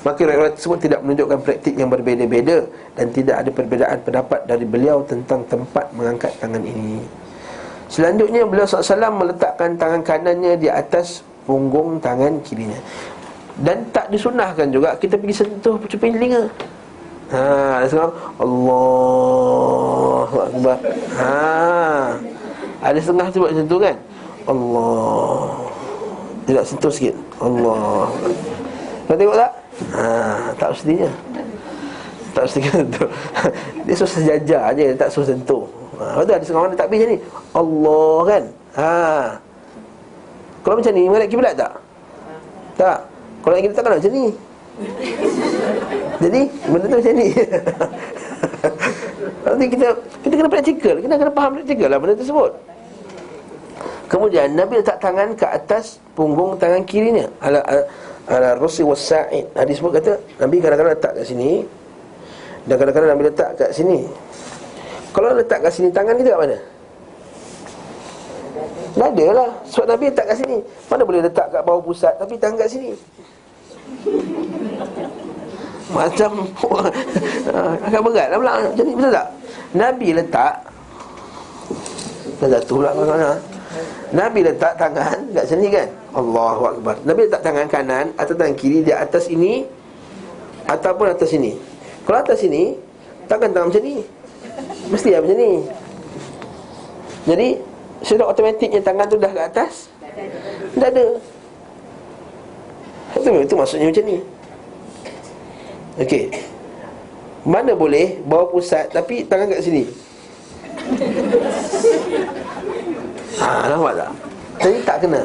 Maka riwayat tersebut tidak menunjukkan praktik yang berbeza-beza dan tidak ada perbezaan pendapat dari beliau tentang tempat mengangkat tangan ini. Selanjutnya beliau SAW meletakkan tangan kanannya di atas punggung tangan kirinya. Dan tak disunahkan juga kita pergi sentuh cuping telinga. Ada setengah Allahu Akbar. Ada setengah tu buat macam tu kan. Allah. Tidak sentuh sikit. Allah. Kau tengok tak? Tak mestinya. Tak mestinya sentuh. Dia suruh sejajar je, tak suruh sentuh. Lepas tu ada setengah orang takbir macam ni, Allah kan. Kalau macam ni menghadap kiblat tak? Tak. Kalau kita tak macam ni. Jadi benda tu macam ni. Nanti kita kena praktikal, kita kena faham praktikal lah benda tersebut. Kemudian Nabi letak tangan ke atas punggung tangan kirinya. Ala rusi was-sa'id. Hadis sebut kata Nabi kadang-kadang letak kat sini dan kadang-kadang Nabi letak kat sini. Kalau letak kat sini, tangan kita kat mana? Tak ada lah. Sebab Nabi letak kat sini. Mana boleh letak kat bawah pusat tapi tangan kat sini? Macam agak berat lah pula. Jadi betul tak? Nabi letak dah jatuh pula mana? Nabi letak tangan kat sini kan? Allahu Akbar. Nabi letak tangan kanan atau tangan kiri di atas ini ataupun atas sini. Kalau atas sini, tangan macam ni. Mesti lah macam ni. Jadi sudah automatiknya tangan tu dah ke atas. Tak ada. Itu maksudnya macam ni. Okey. Mana boleh bawa pusat tapi tangan kat sini? Nampak tak? Jadi tak kena.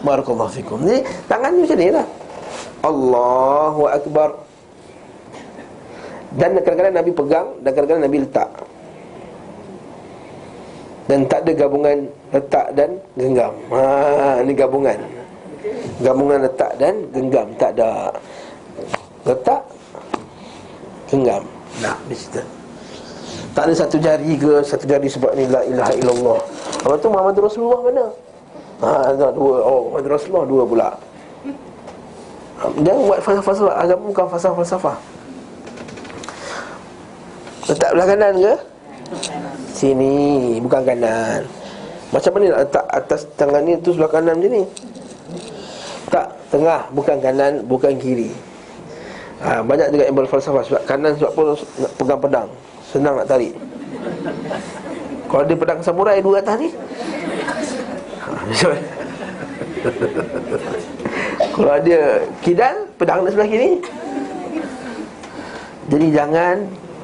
Barakallahu fikum. Jadi tangan ni macam ni lah. Allahu Akbar. Dan kadang-kadang Nabi pegang dan kadang-kadang Nabi letak. Dan tak ada gabungan letak dan genggam. Ini gabungan. Gabungan letak dan genggam. Tak ada letak, genggam. Nah, di situ. Tak ada satu jari ke, satu jari sebab ni la ilaha illallah. Lepas tu Muhammad Rasulullah mana? Dua. Muhammad Rasulullah dua pula. Jangan buat falsafah. Agama bukan falsafah. Letak belah kanan ke? Sini, bukan kanan. Macam mana nak letak atas tangan ni tu sebelah kanan macam ni? Tak, tengah, bukan kanan, bukan kiri. Banyak juga yang berfalsafah. Sebab kanan sebab pun nak pegang pedang, senang nak tarik. Kalau dia pedang samurai dua atas ni, kalau ada kidal, pedang di sebelah kiri. Jadi jangan.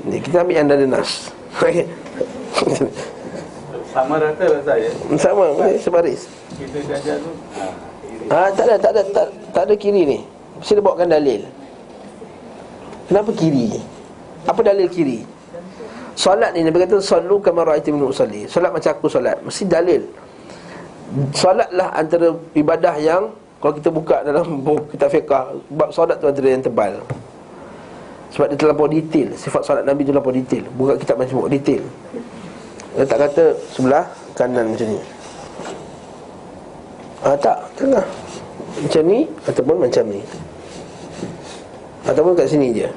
Kita ambil yang ada nas. Sama rata lah saya. Sama, sebaris. Kita jajar tu Tak ada kiri ni. Mesti dia bawakan dalil. Kenapa kiri? Apa dalil kiri? Solat ni Nabi kata sallu kama ra'aytumuni usalli. Solat macam aku solat. Mesti dalil. Solatlah antara ibadah yang kalau kita buka dalam buku kitab fiqh, bab solat tu antara yang tebal. Sebab dia terlampau detail. Sifat solat Nabi tu terlampau detail. Buka kitab macam detail. Dia tak kata sebelah kanan macam ni. Tak, tengah. Macam ni ataupun macam ni. Ataupun kat sini je.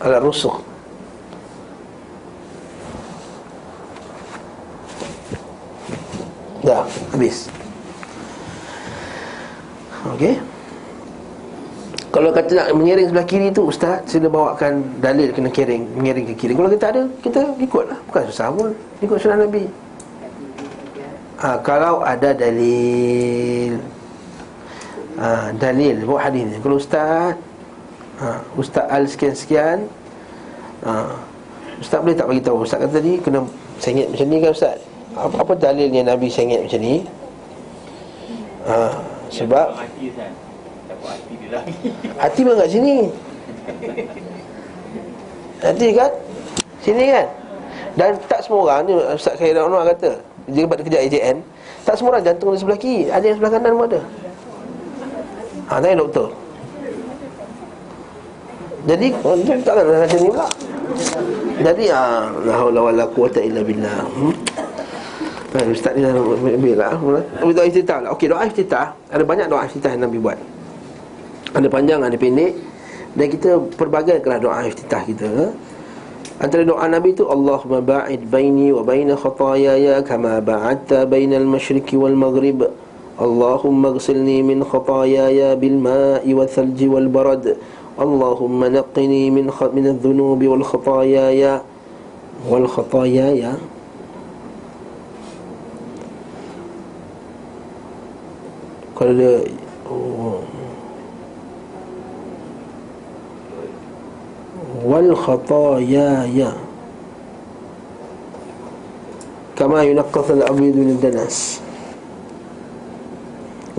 Ala rusuk. Dah, habis. Okey. Kalau kata nak mengiring sebelah kiri tu, ustaz, sila bawakan dalil kena mengiring ke kiri. Kalau kita ada, kita ikutlah. Bukan susah pun, ikut sunnah Nabi. Kalau ada dalil, dalil bawa hadis ni. Kalau ustaz, ustaz al sekian-sekian, ustaz boleh tak bagi tahu? Ustaz kata tadi kena sengit macam ni kan ustaz? Apa dalilnya Nabi sengit macam ni? Sebab hati pun kat sini. Hati kan sini kan. Dan tak semua orang ni, Ustaz Khairan Anwar kata, dia kerja AJN, tak semua orang jantung di sebelah kiri, ada yang sebelah kanan pun ada. Tanya doktor. Jadi takkan macam ni pula. Jadi la haula wala quwata illa billah. Ustaz ni dah ambil lah. Doa iftitah lah. Okey, doa iftitah, ada banyak doa iftitah yang Nabi buat. Ada panjang, ada pendek. Dan kita perbagaikanlah doa iftitah kita. Antara doa Nabi tu, Allahumma ba'id baini wa baina khataayaya kama ba'adta bainal masyriqi wal maghrib. Allahumma ghsilni min khataayaya bil ma'i wal thalji wal barad. Allahumma naqqini min adh-dhunubi wal khataayaya kalau dia wal khataaya kama yunaqqas al-abyad min ad-danas.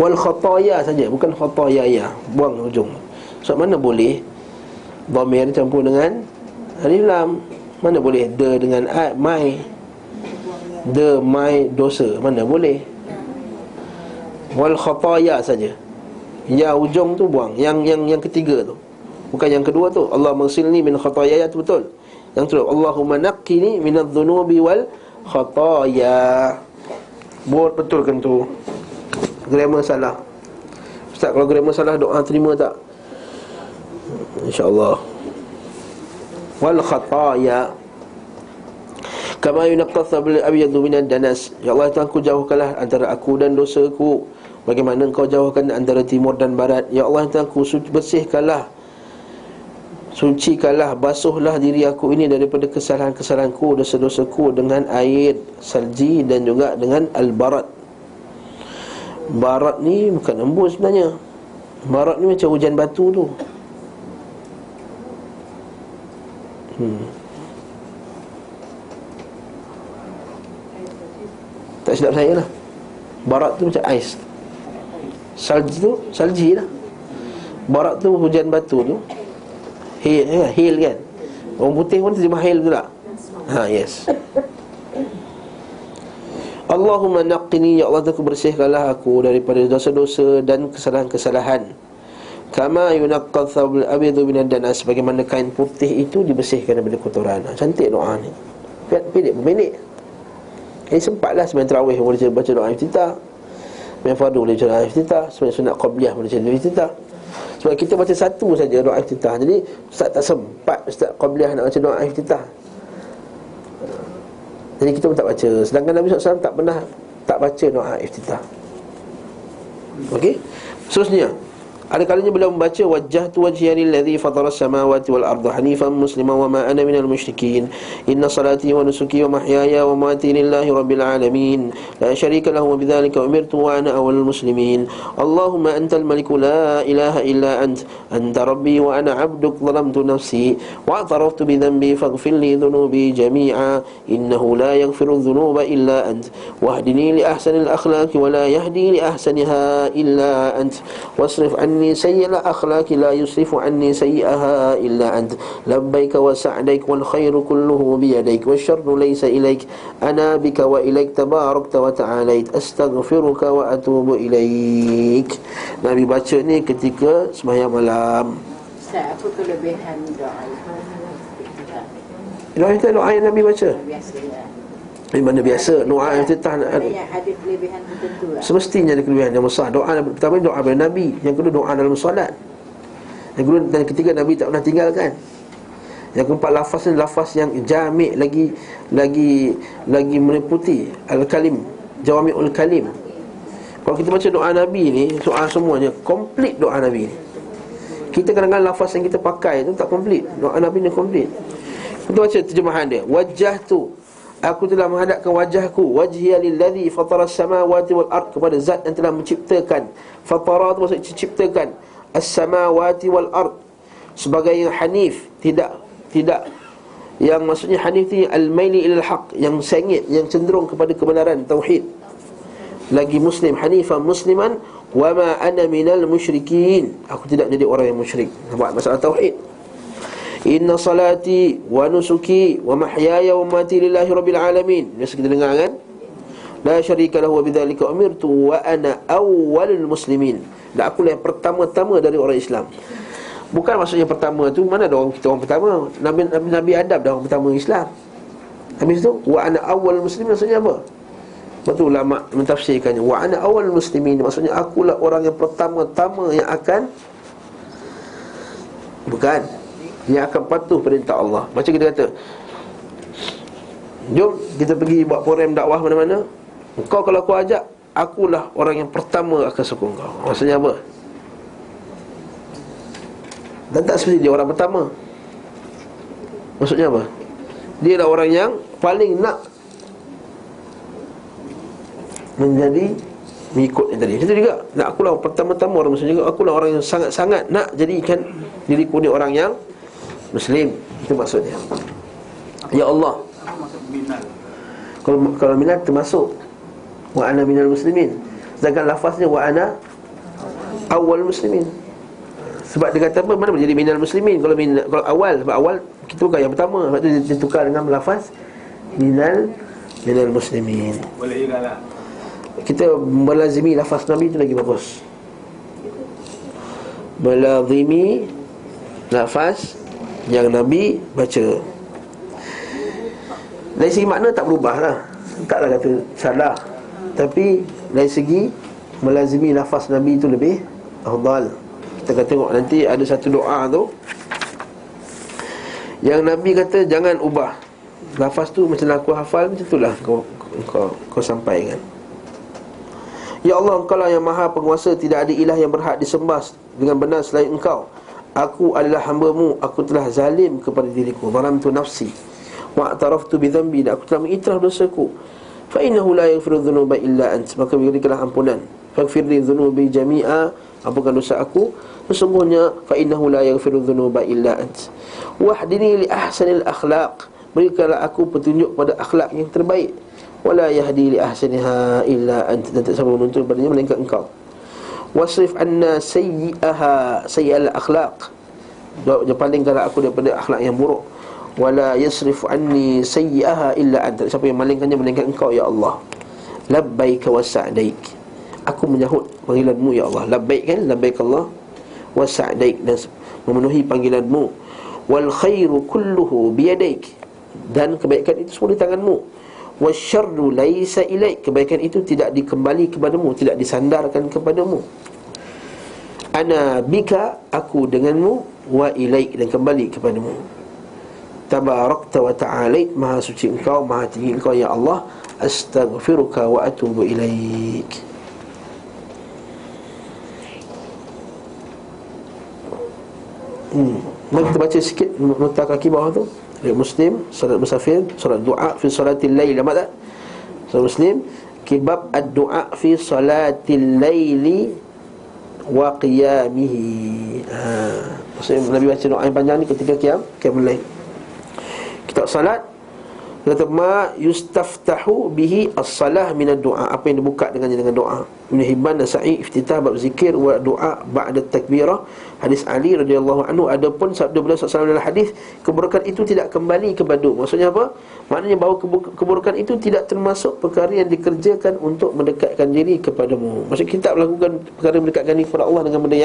Wal khataaya saja, bukan khataaya, buang hujung. Sebab mana boleh dhamir campur dengan alif lam? Mana boleh de dengan mai? De mai dosa, mana boleh? Wal khataaya saja. Ya hujung tu buang. Yang ketiga tu, bukan yang kedua tu. Allahumma ghsilni min khataaya tu betul. Yang tu Allahumma naqqini minadh-dhunubi wal khataaya. Buat betul kan tu? Grammar salah. Ustaz, kalau grammar salah doa terima tak? InsyaAllah. Wal khataaya kama yunaqqas al-abyadu minad danas. Ya Allah, Tuhanku, jauhkanlah antara aku dan dosaku bagaimana Engkau jauhkan antara timur dan barat. Ya Allah, Tuhanku, bersihkanlah, sucikanlah, basuhlah diri aku ini daripada kesalahan-kesalahanku, dosa-dosaku dengan air salji dan juga dengan al-barat. Barat ni bukan embun sebenarnya. Barat ni macam hujan batu tu. Tak silap saya lah. Barat tu macam ais. Salji tu, salji lah. Barat tu hujan batu tu. Hail kan. Orang putih pun terjemah hail tu tak? Yes. Allahumma naqqini, ya Allah, aku bersihkanlah aku daripada dosa-dosa dan kesalahan-kesalahan. Kama yunaqqas thawbul abyadu minad danas, bagaimana kain putih itu dibersihkan daripada kotoran. Cantik doa ni. Pendek. Ini sempatlah sembahyang tarawih boleh baca doa iftitah. Sembahyang fardu boleh baca doa iftitah. Sembahyang sunat qabliyah boleh baca doa iftitah. Sebab kita baca satu saja doa iftitah. Jadi ustaz tak sempat ustaz qabliyah nak baca doa iftitah. Jadi kita pun tak baca. Sedangkan Nabi SAW tak baca doa iftitah. Okey. Seterusnya, ada kalanya beliau membaca wajjahtu wajhiya lillazi fataras samawati wal arda hanifan musliman wa ma ana minal musyrikin inna salati wa nusuki wa mahyaya wa mamati lillahi rabbil alamin la syarika lahu wa bidzalika umirtu wa ana awwalul muslimin. Allahumma antal maliku la ilaha illa anta rabbi wa ana 'abduk zalamtu nafsi wa a'taraftu bi dhanbi faghfir li dhunubi jami'a innahu la yaghfiru dhunuba illa ant wahdini li ahsanil akhlaqi wa la yahdi li ahsaniha illa ant wasrif anni sayyi'al akhlaqi la yusrifu anni sayyi'aha illa ant labbaika wa sa'daik wal khairu kulluhu bi yadaik wasyarru laysa ilaik ana bika wa ilaik tabarakta wa ta'alait astaghfiruka wa atubu ilaik. Nabi baca ni ketika sembahyang malam. Ustaz, apa kelebihan doa itu? Doa yang Nabi baca biasanya. Mana biasa doa iftitah Ada kelebihan tertentu tak? semestinya ada kelebihan yang besar. Doa pertama doa daripada Nabi, yang kedua doa dalam solat, yang kedua dan ketiga Nabi tak pernah tinggalkan. Yang keempat lafaz ni lafaz yang jami' lagi meliputi al-kalim, Jawami'ul kalim. Kalau kita baca doa Nabi ni, doa semuanya komplit doa Nabi ni. Kita kadang-kadang lafaz yang kita pakai tu tak komplit. Doa Nabi ni komplit. Kita baca terjemahan dia. Wajjahtu, aku telah menghadapkan wajahku, wajhiya lilladzi fataras samawati wal ard, kepada zat yang telah menciptakan. Fatara tu maksud ciptakan as-samawati wal ard, sebagai yang hanif, tidak yang maksudnya hanif ni al-maili ilal haq, yang sengit, yang cenderung kepada kebenaran, tauhid. Lagi muslim, hanifan musliman, wa ma ana minal musyrikin, aku tidak menjadi orang yang musyrik. Nampak masalah tauhid. Inna salati wa nusuki wa mahyaya wa mamati lillahi rabbil alamin. Biasa kita dengar kan? La syarika lahu wa bidzalika umirtu wa ana awwalul muslimin. Dan aku lah yang pertama-tama dari orang Islam. Bukan maksudnya pertama tu, mana ada orang kita orang pertama. Nabi Adam dah orang pertama Islam. Habis tu wa ana awwalul muslimin maksudnya apa? Betul ulama mentafsirkannya. Wa ana awwalul muslimin, maksudnya akulah orang yang pertama-tama yang akan, bukan, yang akan patuh perintah Allah. Macam kita kata, jom kita pergi buat program dakwah mana-mana. Kau kalau kau ajak, akulah orang yang pertama akan sokong kau. Maksudnya apa? Dan tak seperti dia orang pertama. Maksudnya apa? Dia adalah orang yang paling nak menjadi mengikut yang tadi. Itu juga, nak akulah pertama-tama orang Muslim juga. Akulah orang yang sangat-sangat nak jadikan diriku ni orang yang Muslim. Itu maksudnya. Ya Allah. Apa maksud minal? Kalau minal termasuk wa ana minal muslimin. Sedangkan lafaznya wa ana awal muslimin. Sebab dia kata apa? Mana boleh jadi minal muslimin kalau awal. Sebab awal kita bukan yang pertama. Sebab tu dia tukar dengan lafaz minal muslimin. Boleh juga lah. Kita melazimi lafaz Nabi itu lagi bagus. Melazimi lafaz yang Nabi baca. Dari segi makna tak berubah lah, taklah kata salah. Tapi dari segi melazimi lafaz Nabi itu lebih afdal. Kita akan tengok nanti ada satu doa tu yang Nabi kata jangan ubah lafaz tu, macam aku hafal macam itulah kau sampaikan. Ya Allah, Engkau lah yang maha penguasa, tidak ada ilah yang berhak disembah dengan benar selain Engkau. Aku adalah hamba-Mu, aku telah zalim kepada diriku, zalamtu nafsi wa a'taraftu bi dhanbi, dan aku telah mengiktiraf dosaku. Fa innahu la yaghfiru dhunuba illa ant, maka berikanlah ampunan. Faghfir li dhunubi jami'a, ampunkan dosa aku, sesungguhnya fa innahu la yaghfiru dhunuba illa ant. Wahdini li ahsanil akhlaq, berikanlah aku petunjuk pada akhlak yang terbaik. Wala yahdi li ahsaniha illa ant, dan tak siapa menuntun padanya melainkan Engkau. Wasrif anna sayyi'al akhlaq, palingkanlah aku daripada akhlak yang buruk. Wala yasrif anni sayyi'aha illa ant, siapa yang malingkannya melainkan Engkau ya Allah. Labbaik wa sa'daik, aku menyahut panggilanmu ya Allah. Labbaik kan, labbaik Allah, wa sa'daik, dan memenuhi panggilanmu. Wal khairu kulluhu biyadaik, dan kebaikan itu semua di tanganmu. Wasyarru laisa ilaik, kebaikan itu tidak dikembali kepadamu, tidak disandarkan kepadamu. Ana bika, aku denganmu, wa ilaik, dan kembali kepadamu. Tabarakta wa ta'alait, maha suci Engkau, maha tinggi Engkau ya Allah. Astaghfiruka wa atubu ilaik. Mari kita baca sikit nota kaki bawah tu. Muslim, salat musafir, salat doa fi salatil lail. Nampak tak? Salat Muslim, kibab ad-doa fi salatil laili wa qiyamihi. Maksudnya Nabi baca doa yang panjang ni ketika qiyamul lail. Kitab salat kata ma yustaftahu bihi as-salah min ad-du'a, apa yang dibuka dengannya dengan doa. Ibn Hibban, Nasa'i, iftitah bab zikir wa doa ba'da takbirah. Hadis Ali radhiyallahu anhu, adapun sabda beliau sallallahu dalam hadis, keburukan itu tidak kembali kepadamu. Maksudnya apa? Maknanya bahawa keburukan itu tidak termasuk perkara yang dikerjakan untuk mendekatkan diri kepadamu. Maksudnya kita tak melakukan perkara mendekatkan diri kepada Allah dengan benda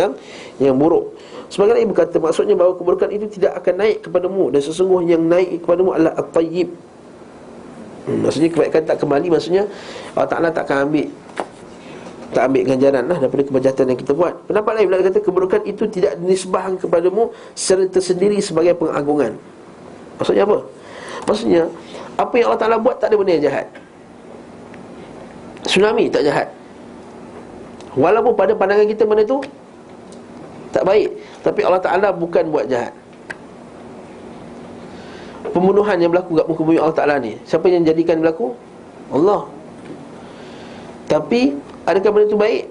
yang buruk. Sebagaimana Ibu kata, maksudnya bahawa keburukan itu tidak akan naik kepadamu, dan sesungguhnya yang naik kepadamu adalah at-tayyib. Maksudnya kebaikan tak kembali, maksudnya Allah Ta'ala takkan ambil ganjaran lah daripada kebajatan yang kita buat. Pendapat lain bila kata keburukan itu tidak dinisbahkan kepadamu secara tersendiri sebagai pengagungan. Maksudnya apa? Maksudnya apa yang Allah Ta'ala buat tak ada benda yang jahat. Tsunami tak jahat. Walaupun pada pandangan kita benda tu tak baik, tapi Allah Ta'ala bukan buat jahat. Pembunuhan yang berlaku kat muka bumi Allah Ta'ala ni, siapa yang jadikan berlaku? Allah. Tapi adakah benda tu baik?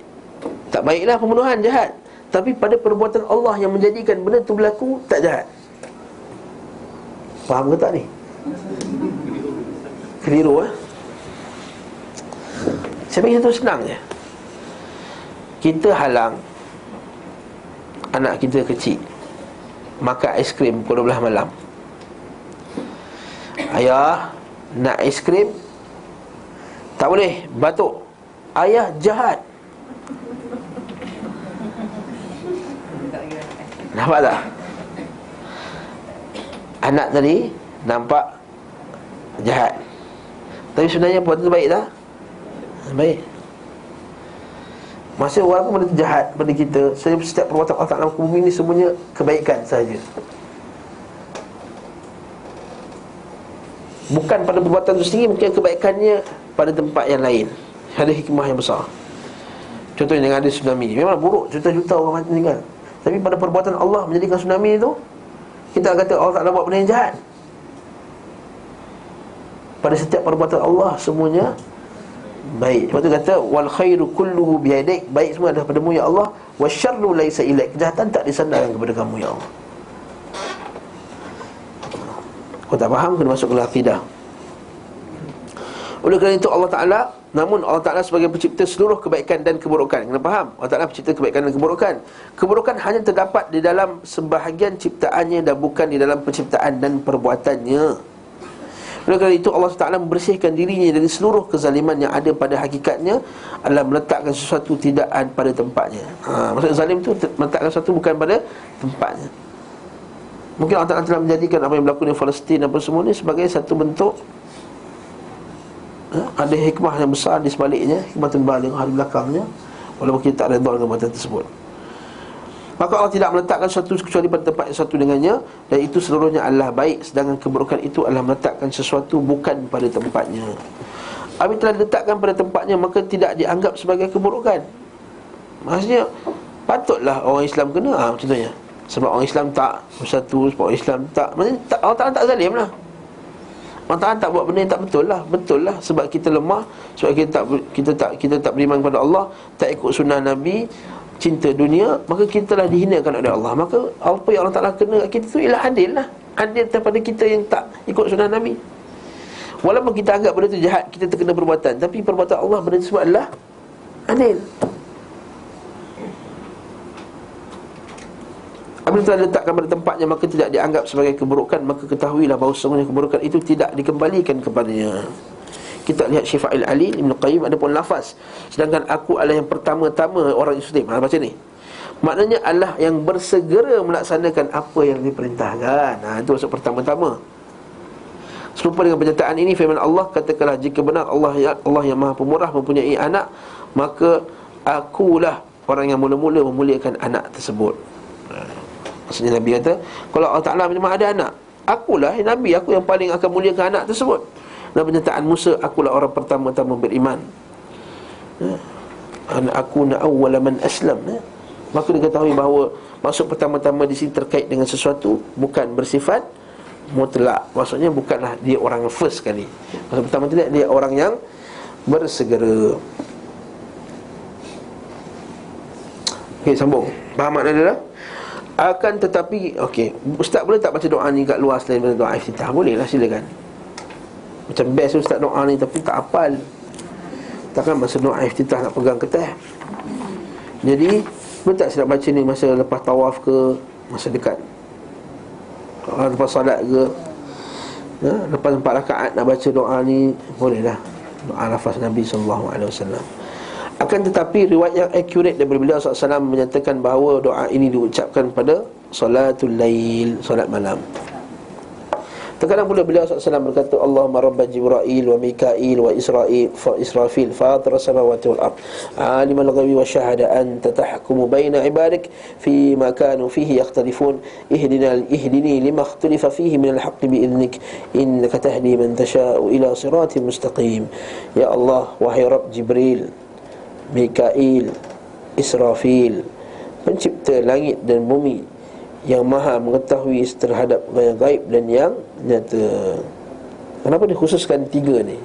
Tak baiklah pembunuhan, jahat. Tapi pada perbuatan Allah yang menjadikan benda tu berlaku, tak jahat. Faham ke tak ni? Keliru Saya bagi satu senang je. Kita halang anak kita kecil makan aiskrim pukul 12 malam. Ayah nak aiskrim, tak boleh, batuk. Ayah jahat. Nampak tak? Anak tadi nampak jahat, tapi sebenarnya perbuatan tu baik tak? Baik. Maksudnya walaupun benda tu jahat pada kita, setiap perbuatan Allah Ta'ala bumi ni semuanya kebaikan sahaja. Bukan pada perbuatan tu sendiri, mungkin kebaikannya pada tempat yang lain. Ada hikmah yang besar. Contohnya dengan ada tsunami, memang buruk, juta-juta orang mati meninggal. Tapi pada perbuatan Allah menjadikan tsunami itu, kita kata Allah Ta'ala buat benda yang jahat. Pada setiap perbuatan Allah semuanya baik. Sebab tu kata wal khairu kulluhu biyadik, baik semua adalah padamu ya Allah, wasyarru laisa ilaik, kejahatan tak disandarkan kepada kamu ya Allah. Kau tak faham, kena masuk ke akidah. Oleh kerana itu Allah Ta'ala, namun Allah Ta'ala sebagai pencipta seluruh kebaikan dan keburukan. Kena faham, Allah Ta'ala pencipta kebaikan dan keburukan. Keburukan hanya terdapat di dalam sebahagian ciptaannya dan bukan di dalam penciptaan dan perbuatannya. Oleh kerana itu Allah Ta'ala membersihkan dirinya dari seluruh kezaliman yang ada pada hakikatnya adalah meletakkan sesuatu tidak pada tempatnya. Maksud zalim itu meletakkan sesuatu bukan pada tempatnya. Mungkin Allah Ta'ala telah menjadikan apa yang berlaku di Palestin apa semua ni sebagai satu bentuk, ada hikmah yang besar di sebaliknya, hikmah terbaliknya, di belakangnya, walaupun kita tak redha dengan perbuatan tersebut. Maka Allah tidak meletakkan sesuatu kecuali pada tempat yang sesuatu dengannya, dan itu seluruhnya adalah baik. Sedangkan keburukan itu adalah meletakkan sesuatu bukan pada tempatnya. Apabila telah diletakkan pada tempatnya, maka tidak dianggap sebagai keburukan. Maksudnya patutlah orang Islam kena, contohnya sebab orang Islam tak bersatu, sebab orang Islam tak, maksudnya Allah Ta'ala tak zalim lah. Allah Ta'ala tak buat benda yang tak betul lah. Betul lah, sebab kita lemah, sebab kita tak beriman kepada Allah, tak ikut sunnah Nabi, cinta dunia, maka kita telah dihinakan oleh Allah. Maka apa yang Allah Ta'ala kena kat kita tu ialah adil lah. Adil daripada kita yang tak ikut sunnah Nabi. Walaupun kita anggap benda tu jahat, kita terkena perbuatan, tapi perbuatan Allah benda tersebut adalah adil. Apabila telah diletakkan pada tempatnya, maka tidak dianggap sebagai keburukan. Maka ketahuilah bahawa sesungguhnya keburukan itu tidak dikembalikan kepadanya. Kita lihat Syifa'il Ali Ibn Qayyim, ada pun lafaz, sedangkan aku adalah yang pertama-tama orang Islam. Baca ni, maknanya Allah yang bersegera melaksanakan apa yang diperintahkan. Itu maksud pertama-tama. Serupa dengan pernyataan ini firman Allah, katakanlah jika benar Allah yang Maha Pemurah mempunyai anak, maka akulah orang yang mula-mula memuliakan anak tersebut. Maksudnya Nabi kata, kalau Allah Ta'ala memang ada anak, akulah Nabi, aku yang paling akan muliakan anak tersebut. Dan pernyataan Musa, akulah orang pertama-tama beriman. Aku awwala man aslam. Maka diketahui bahawa maksud pertama-tama di sini terkait dengan sesuatu, bukan bersifat mutlak. Maksudnya bukanlah dia orang yang first sekali. Maksud pertama tidak, dia orang yang bersegera. Okey, sambung. Faham makna dia dah? Akan tetapi, okey, ustaz boleh tak baca doa ni kat luar selain daripada doa iftitah? Boleh lah, silakan. Macam best ustaz doa ni tapi tak hafal. Takkan masa doa iftitah nak pegang kertas. Jadi boleh tak saya nak baca ni masa lepas tawaf ke, masa dekat lepas salat ke, lepas 4 rakaat nak baca doa ni, boleh lah. Doa lafaz Nabi SAW. Akan tetapi riwayat yang accurate daripada beliau SAW menyatakan bahawa doa ini diucapkan pada salatul lail, solat malam. Terkadang pula beliau SAW berkata, Allahumma rabba Jibril wa Mikail wa Israfil fatir samawati wal ard alimal ghaibi wa syahada anta tahkumu baina ibadik fi ma kanu fihi yakhtalifun ihdini lima ikhtalifa fihi min al-haqq bi'idhnik innaka tahdi man tasha'u ila siratin mustaqim. Ya Allah, wahai Rabb Jibril, Mikail, Israfil, pencipta langit dan bumi, yang maha mengetahui terhadap yang gaib dan yang nyata. Kenapa dikhususkan tiga ni?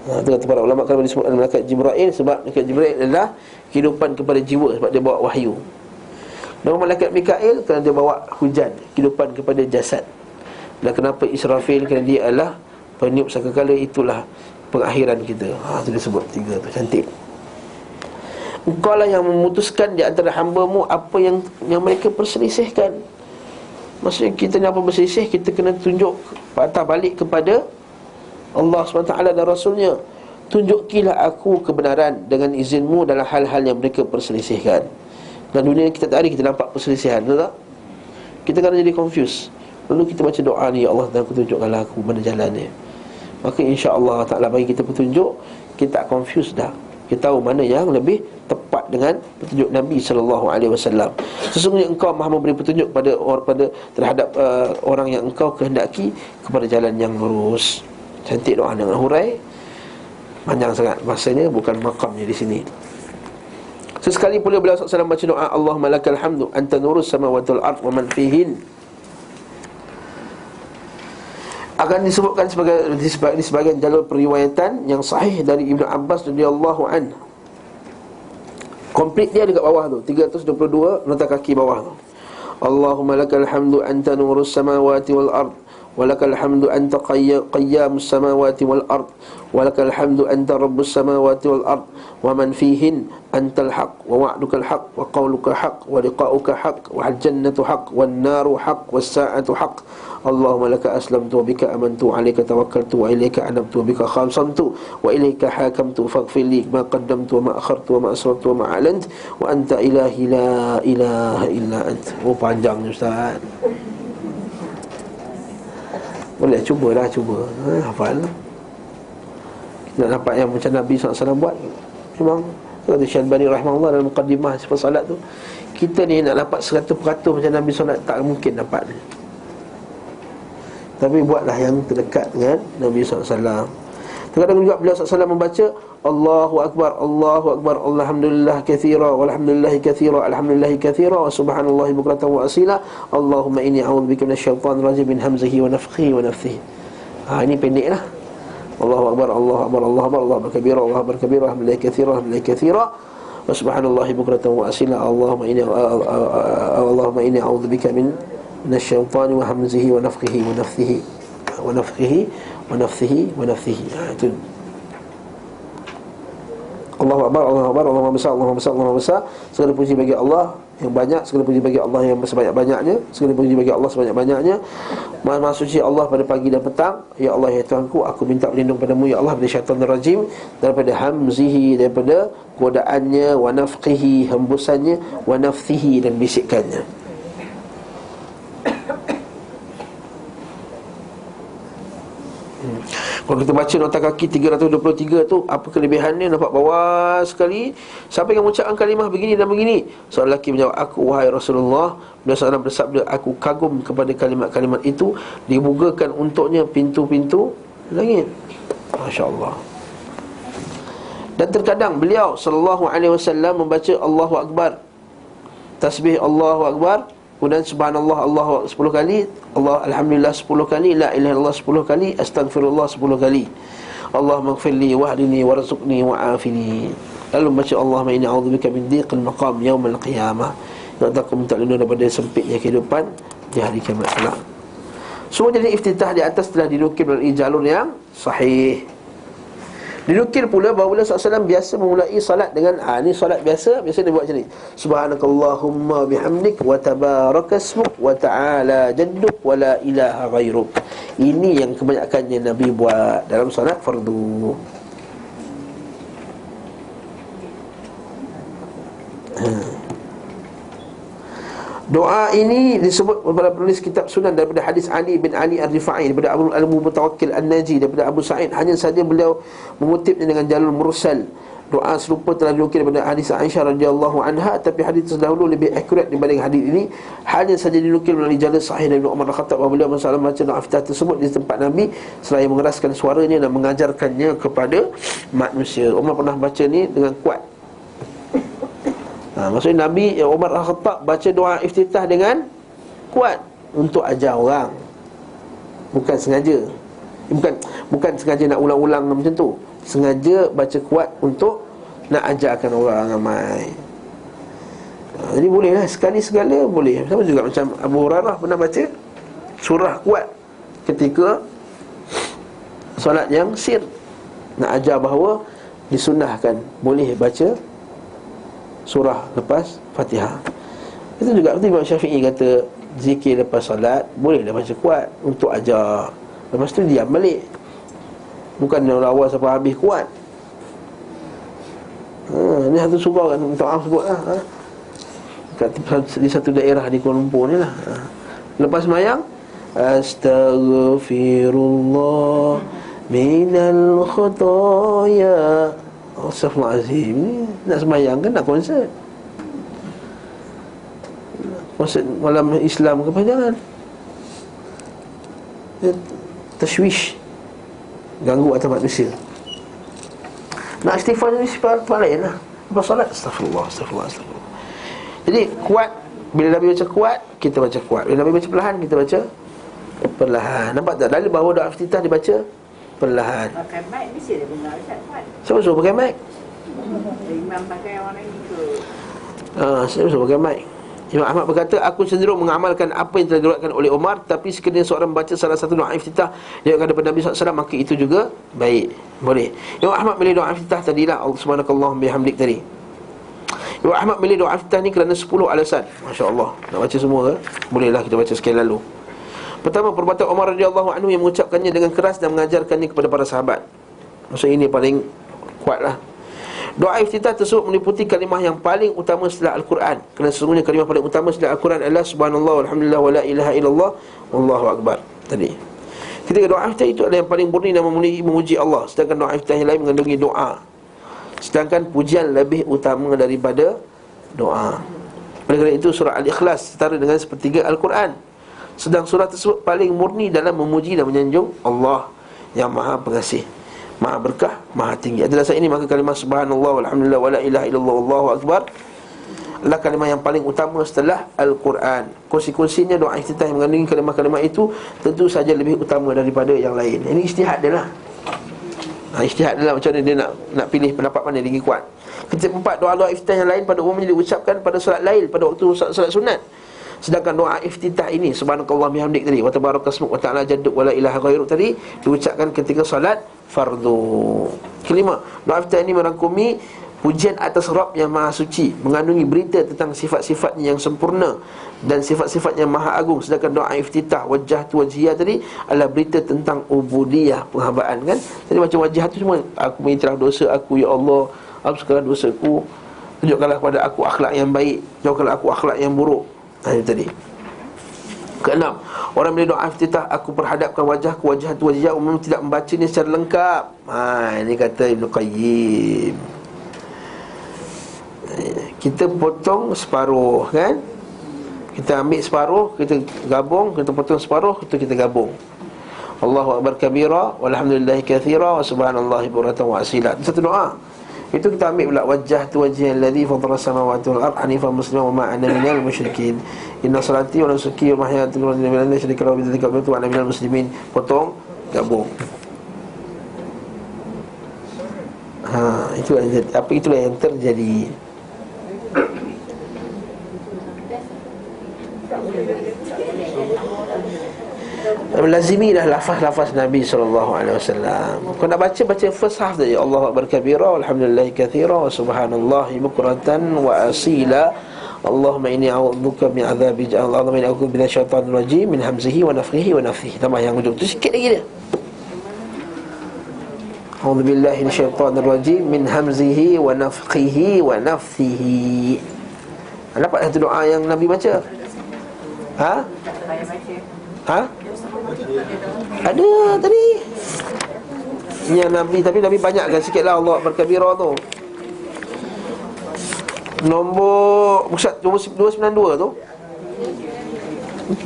Itu kata para ulama, kenapa disebut malaikat Jibril? Sebab malaikat Jibril adalah kehidupan kepada jiwa, sebab dia bawa wahyu. Nama malaikat Mikail kerana dia bawa hujan, kehidupan kepada jasad. Dan kenapa Israfil? Kerana dia adalah peniup sangkakala, itulah pengakhiran kita. Itu disebut tiga tu, cantik. Engkau lah yang memutuskan di antara hamba-Mu apa yang mereka perselisihkan. Maksudnya kita ni apa berselisih, kita kena tunjuk patah balik kepada Allah SWT dan Rasulnya. Tunjukilah aku kebenaran dengan izin-Mu dalam hal-hal yang mereka perselisihkan. Dan dunia kita tak ada, kita nampak perselisihan, betul tak? Kita kena jadi confused. Lalu kita baca doa ni, ya Allah, dan aku tunjukkanlah aku mana jalan ni. Maka insya-Allah Ta'ala bagi kita petunjuk, kita tak confused dah. Kita tahu mana yang lebih tepat dengan petunjuk Nabi SAW. Sesungguhnya engkau maha memberi petunjuk terhadap orang yang engkau kehendaki kepada jalan yang lurus. Cantik doa dengan hurai, panjang sangat masanya, bukan makamnya di sini. Sesekali pula beliau SAW baca doa, Allahumma lakal hamdu anta nurus samawati wal ard wa man fihin. Akan disebutkan di sebagian jalur periwayatan yang sahih dari Ibnu Abbas radhiyallahu anhu. Komplit dia dekat bawah tu, 322 nota kaki bawah tu. Allahumma lakal hamdu anta nurus samawati wal ard wa lakal hamdu anta qayyamus samawati wal ard wa lakal hamdu anta rabbus samawati wal ard wa man fihin antal haq wa wa'dukal haq wa qawlukal haq wa liqa'ukal haq wa al-jannatu haq wan naru haq was sa'atu haq. Allahumma laka aslamtu wa bika amantu wa alayka tawakkaltu wa ilayka anabtu wa bika khamsamtu wa ilayka hakamtu faghfir li ma qaddamtu wa ma akhartu wa ma asrartu wa ma a'lantu wa anta ilahi la ilaha illa anta. Oh, panjang ni Ustaz. Boleh cubalah, cuba. Hafal. Nak dapat yang macam Nabi SAW buat. Memang kata Syalbani rahimahullah dalam muqaddimah sifat salat tu, kita ni nak dapat 100% macam Nabi SAW tak mungkin dapat ni. Tapi buatlah yang terdekat dengan Nabi SAW. Terkadang juga beliau SAW membaca Allahu Akbar, Allahu Akbar, Alhamdulillah kathira, walhamdulillahi kathira, alhamdulillahi kathira, wa subhanallahi bukratan wa asila, Allahumma inni a'udzubika minasyaitanir rajim min hamzihi wa nafthihi wa nafthihi. Ini pendek lah. Allahu Akbar, Allahu Akbar, Allahu Akbar, Allahu Akbar kabira, Allahu Akbar kabira, alhamdulillahi kathira, alhamdulillahi kathira, wa subhanallahi bukratan wa asila, Allahumma inni a'udzubika minasyaitanir wa hamzihi wa nafthihi wa nafthihi wa nafthihi wa nafthihi wa nafthihi. Itu Allahu Akbar, Allahu Akbar, Allahu besar, Allahu besar, Allahu besar. Segala puji bagi Allah yang banyak, segala puji bagi Allah yang sebanyak-banyaknya, segala puji bagi Allah sebanyak-banyaknya. Maha suci Allah pada pagi dan petang. Ya Allah, ya Tuhanku, aku minta berlindung padamu ya Allah dari syaitan rajim, daripada hamzihi, daripada godaannya, wa nafqihi, hembusannya, wa nafthihi, dan bisikannya. Kalau kita baca nota kaki 323 tu, apa kelebihannya? Nampak bawah sekali. Siapa yang mengucapkan kalimah begini dan begini? Seorang lelaki menjawab, aku wahai Rasulullah. Beliau SAW bersabda, aku kagum kepada kalimat-kalimat itu, dibukakan untuknya pintu-pintu langit. Masya Allah. Dan terkadang beliau SAW membaca Allahu Akbar, tasbih Allahu Akbar, kemudian subhanallah Allah 10 kali, Allah alhamdulillah 10 kali, la ilaha illallah 10 kali, astaghfirullah 10 kali, Allahumma ighfirli wahdini warzuqni wa'afini. Lalu baca Allahumma inni a'udzubika min dhiqil maqam yaumil qiyamah. Nak aku minta lindung daripada sempitnya kehidupan di hari kiamat kelak. Semua jadi iftitah di atas telah dinukil melalui jalur yang sahih. Dinukil pula bahawa Rasulullah SAW biasa memulai salat dengan ni salat biasa dia buat macam ni. Subhanakallahumma bihamdik wa tabarakasmuk wa ta'ala jadduk wa la ilaha ghairuk. Ini yang kebanyakannya Nabi buat dalam salat fardu. Doa ini disebut oleh penulis kitab Sunan daripada hadis Ali bin Ali Ar-Rifai, daripada Abu Al-Mutawakkil An-Naji, daripada Abu Sa'id. Hanya saja beliau mengutipnya dengan jalur mursal. Doa serupa telah dinukil daripada hadis Aisyah radhiyallahu anha, tapi hadis terdahulu lebih akurat dibanding hadis ini. Hanya saja dinukil melalui jalur sahih dari Umar Al-Khattab bahawa beliau masalah baca doa iftitah tersebut di tempat Nabi seraya mengeraskan suaranya dan mengajarkannya kepada manusia. Umar pernah baca ni dengan kuat. Maksudnya Nabi Umar Al-Khattab baca doa iftitah dengan kuat untuk ajar orang. Bukan sengaja. Bukan sengaja nak ulang-ulang macam tu. Sengaja baca kuat untuk nak ajarkan orang ramai. Jadi bolehlah sekali segala boleh. Sama juga macam Abu Hurairah pernah baca surah kuat ketika solat yang sir, nak ajar bahawa disunnahkan boleh baca surah lepas Fatihah. Itu juga Imam Syafi'i kata zikir lepas solat bolehlah baca kuat untuk ajar. Lepas tu diam balik. Bukan dari awal sampai habis kuat. Ni satu surah kan, minta maaf sebut lah. Di satu daerah di Kuala Lumpur ni lah. Lepas semayang, astaghfirullah minal khutaya. Astaghfirullahalazim. Ni nak semayang kan, nak konsert. Konsert malam Islam ke apa, jangan. Tashwish, ganggu atas manusia. Nak istighfar ni sifat lain lah. Lepas solat, astagfirullah. Jadi kuat. Bila Nabi baca kuat, kita baca kuat. Bila Nabi baca perlahan, kita baca perlahan. Nampak tak? Dalil bahawa doa iftitah dibaca perlahan. Pakai mic mesti dia benar Ustaz kuat. Siapa suruh pakai mic? Imam pakai orang lain ke? Siapa suruh pakai mic? Imam Ahmad berkata, aku cenderung mengamalkan apa yang telah diriwayatkan oleh Umar, tapi sekiranya seorang membaca salah satu doa iftitah diriwayatkan daripada Nabi SAW, maka itu juga baik. Boleh. Imam Ahmad milih doa iftitah tadilah, subhanakallahumma bihamdik tadi. Imam Ahmad milih doa iftitah ni kerana 10 alasan. Masya Allah. Nak baca semua ke? Bolehlah kita baca sekali lalu. Pertama, perbuatan Umar radhiyallahu anhu yang mengucapkannya dengan keras dan mengajarkannya kepada para sahabat. Maksud ini paling kuatlah. Doa iftitah tersebut meliputi kalimah yang paling utama setelah Al-Quran. Kerana sesungguhnya kalimah paling utama setelah Al-Quran adalah subhanallah walhamdulillah wa la ilaha illallah wallahu akbar. Tadi ketika doa iftitah itu adalah yang paling murni dan memuji Allah, sedangkan doa iftitah yang lain mengandungi doa. Sedangkan pujian lebih utama daripada doa. Oleh kerana itu surah Al-Ikhlas setara dengan sepertiga Al-Quran. Sedang surah tersebut paling murni dalam memuji dan menyanjung Allah yang Maha Pengasih, Maha Berkah, Maha Tinggi. Atas dasar ini maka kalimah subhanallah walhamdulillah wa la ilaha illallah wallahu akbar adalah kalimah yang paling utama setelah Al-Quran. Konsekuensinya doa iftitah yang mengandungi kalimah-kalimah itu tentu saja lebih utama daripada yang lain. Ini ijtihad dia lah. Ijtihad dia lah, macam mana dia nak pilih pendapat mana lagi kuat. Keempat, doa-doa iftitah yang lain pada umumnya diucapkan pada solat lail, pada waktu solat sunat. Sedangkan doa iftitah ini subhanakallah bihamdik tadi, wa tabarakasmuk wa ta'ala jadduk wa la ilaha ghairuk tadi, diucapkan ketika solat fardu. Kelima, doa iftitah ini merangkumi pujian atas Rabb yang Maha Suci, mengandungi berita tentang sifat-sifatnya yang sempurna dan sifat-sifatnya Maha Agung. Sedangkan doa iftitah wajjahtu wajhiyah tadi adalah berita tentang ubudiyah, penghambaan kan. Jadi macam wajah tu semua, aku mengiktiraf dosa aku ya Allah, apa segala dosaku, tunjukkanlah kepada aku akhlak yang baik, jauhkanlah aku akhlak yang buruk. Itu tadi. Keenam, orang bila doa iftitah, aku perhadapkan wajahku wajhatu wajhiyah, umum tidak membacanya secara lengkap. Ini kata Ibn Qayyim. Kita potong separuh kan, kita ambil separuh, kita gabung, kita potong separuh, kita gabung. Allahu akbar kabira walhamdulillahi katsira wa subhanallahi bukratan wa asila. Satu doa. Itu kita ambil pula wajjahtu wajhiya alladhi fatara samawati wal ardh hanifan musliman wa ma ana minal musyrikin. Inna salati wa nusuki wa mahyaya wa mamati lillahi la syarika lahu wa bidzalika umirtu wa ana minal muslimin. Potong, gabung. Itulah yang terjadi. Lazimi dah lafaz-lafaz Nabi SAW. Kau nak baca first half saja. Allahu akbar kabira walhamdulillahi katsira wa subhanallahi bukratan wa asila. Allahumma inni a'udzubika min adzabi jahannam. Allahumma inni a'udzu bika minasyaitonir rajim min hamzihi wa nafthihi wa nafthihi. Tambah yang hujung tu sikit lagi dia. A'udzu billahi minasyaitonir rajim min hamzihi wa nafthihi wa nafthihi. Dapat satu doa yang Nabi baca. Ha? Tak payah baca. Ha? Ada tadi. Yang Nabi, tapi Nabi banyakkan sikit lah Allah Akbar kabira tu. Nombor 292 tu.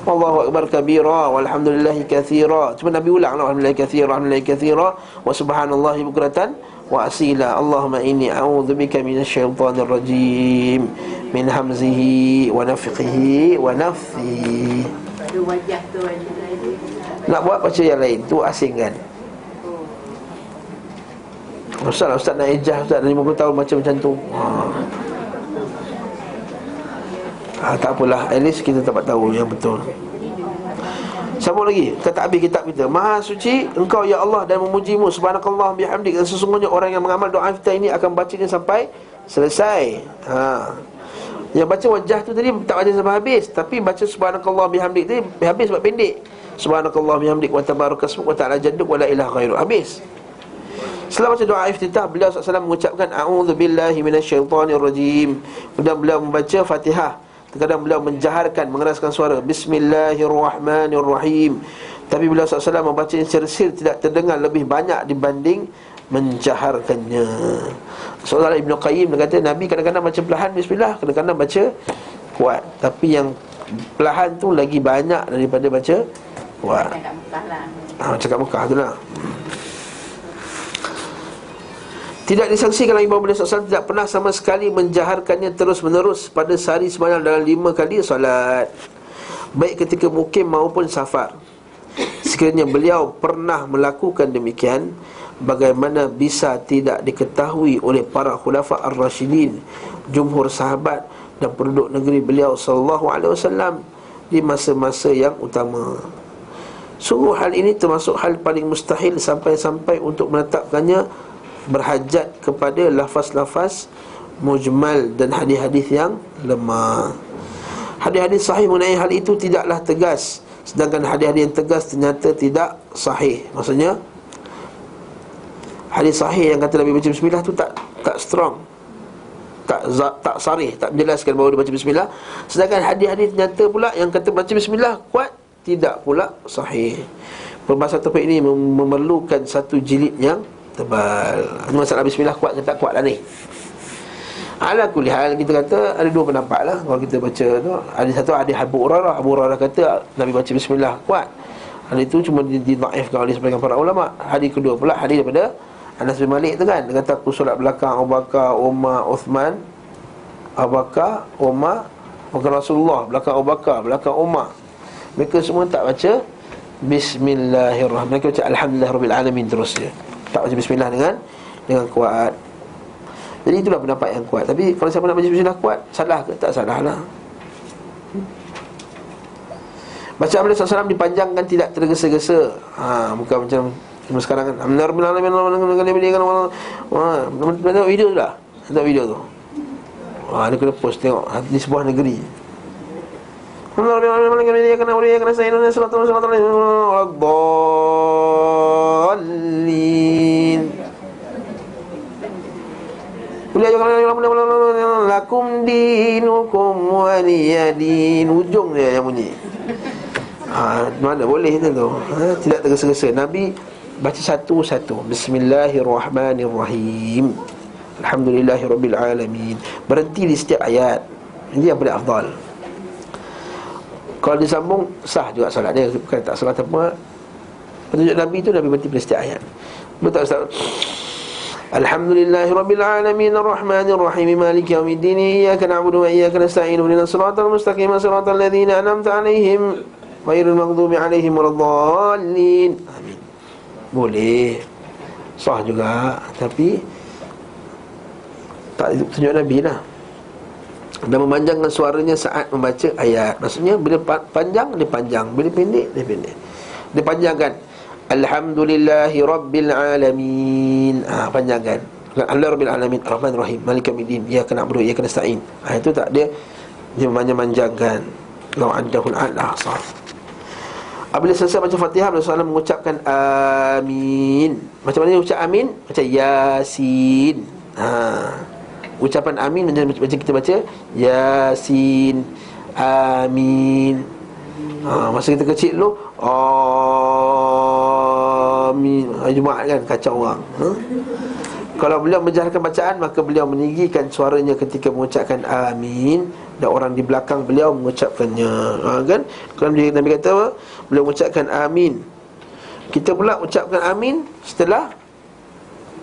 Allahu Akbar kabira walhamdulillahi katsira. Cuma Nabi ulang lah, alhamdulillahi katsira, alhamdulillahi katsira wa subhanallahi bukratan wa asila. Allahumma inni a'udzubika minasyaitonir rajim min hamzihi wa nafthihi wa nafthihi. Pada wajah tu wajah lain. Nak buat baca yang lain tu asingkan. Ustaz nak ejah, Ustaz dah 50 tahun baca macam tu. Tak apalah, at least kita dapat tahu yang betul. Sambung lagi, kata habis kitab kita. Maha suci Engkau ya Allah dan memujimu, subhanakallah bihamdik. Dan sesungguhnya orang yang mengamal doa kita ini akan bacanya sampai selesai. Yang baca wajah tu tadi tak baca sampai habis, tapi baca subhanakallah bihamdik tadi habis sebab pendek. Subhanakallah bihamdik wa tabarakasmuk wa ta'ala jadduk wa la ilaha ghairu. Habis. Setelah baca doa iftitah, beliau SAW mengucapkan a'udzubillahi minasyaitonirrajim. Kemudian beliau membaca Fatihah. Terkadang beliau menjaharkan, mengeraskan suara Bismillahirrahmanirrahim. Tapi beliau SAW membaca sersir tidak terdengar lebih banyak dibanding menjaharkannya. Saudara Ibn Qayyim kata Nabi kadang-kadang baca perlahan Bismillah, kadang-kadang baca kuat. Tapi yang perlahan tu lagi banyak daripada baca kuat. Cakap Mekah lah. Cakap Mekah tu lah. Tidak disaksikan lagi bahawa beliau SAW tidak pernah sama sekali menjaharkannya terus-menerus pada sehari sembahyang dalam 5 kali solat, baik ketika mukim maupun safar. Sekiranya beliau pernah melakukan demikian, bagaimana bisa tidak diketahui oleh para khulafa ar-rasyidin, jumhur sahabat dan penduduk negeri beliau SAW di masa-masa yang utama. Sungguh hal ini termasuk hal paling mustahil sampai-sampai untuk menetapkannya berhajat kepada lafaz-lafaz mujmal dan hadis-hadis yang lemah. Hadis-hadis sahih mengenai hal itu tidaklah tegas, sedangkan hadis-hadis yang tegas ternyata tidak sahih. Maksudnya hadis sahih yang kata Nabi baca bismillah tu tak strong, tak sarih, tak menjelaskan bahawa dia baca bismillah. Sedangkan hadis-hadis nyata pula yang kata baca bismillah kuat, tidak pula sahih. Perbahasan topik ini memerlukan satu jilid yang tebal. Masalah bismillah kuat ke tak kuat lah ni. Ala kulli hal, kita kata ada dua pendapat lah kalau kita baca tu. Ada satu hadis Abu Hurairah kata Nabi baca bismillah kuat. Hadis itu cuma didhaifkan oleh sebagian para ulama. Hadis kedua pula hadis daripada Anas bin Malik tu kan, dia kata aku solat belakang Abu Bakar, Umar, Uthman. Abu Bakar, Umar, bukan Rasulullah, belakang Abu Bakar, belakang Umar. Mereka semua tak baca bismillahirrahmanirrahim. Mereka baca alhamdulillahirabbil terus dia. Tak baca bismillah dengan kuat. Jadi itulah pendapat yang kuat. Tapi kalau siapa nak baca bismillah kuat, salah ke? Tak salah lah. Bacaan Nabi SAW dipanjangkan, tidak tergesa-gesa. Bukan macam sekarang kan. Tengok video tu lah. Tengok video tu. Dia kena post tengok di sebuah negeri. Lakum dinukum waliyadin. Ujung dia yang bunyi. Mana boleh tu. Tidak tergesa-gesa. Nabi baca satu-satu. Bismillahirrahmanirrahim. Alhamdulillahirabbil alamin. Berhenti di setiap ayat. Ini yang paling afdal. Kalau disambung sah juga solat dia, bukan tak salah apa. Petunjuk Nabi tu Nabi berhenti pada setiap ayat. Betul Ustaz. Alhamdulillahirabbil alamin arrahmanir rahim maliki yaumiddin iyyaka na'budu wa iyyaka nasta'in ihdinas siratal mustaqim siratal ladzina an'amta 'alaihim ghairil maghdubi 'alaihim waladdallin. Amin. Boleh. Sah juga, tapi tak tunjuk Nabi lah. Dan memanjangkan suaranya saat membaca ayat. Maksudnya bila panjang dia panjang, bila pendek dia pendek. Dia panjangkan Alhamdulillahi Rabbil Alamin. Panjangkan. Alhamdulillahi Rabbil Alamin Ar-Rahmanir Rahim Maliki Yaumiddin Iyyaka na'budu wa iyyaka nasta'in. Itu tak dia memanjangkan. Law addahul a'la sah. Apabila selesai baca Fatihah, Rasulullah mengucapkan amin. Macam mana dia ucap amin? Macam Yasin. Ucapan amin macam kita baca Yasin, amin. Masa kita kecil dulu, amin, Jumaat kan kacau orang. Kalau beliau menjaharkan bacaan, maka beliau meninggikan suaranya ketika mengucapkan amin, dan orang di belakang beliau mengucapkannya. Kan? Kalau Nabi kata apa? Beliau mengucapkan amin, kita pula ucapkan amin setelah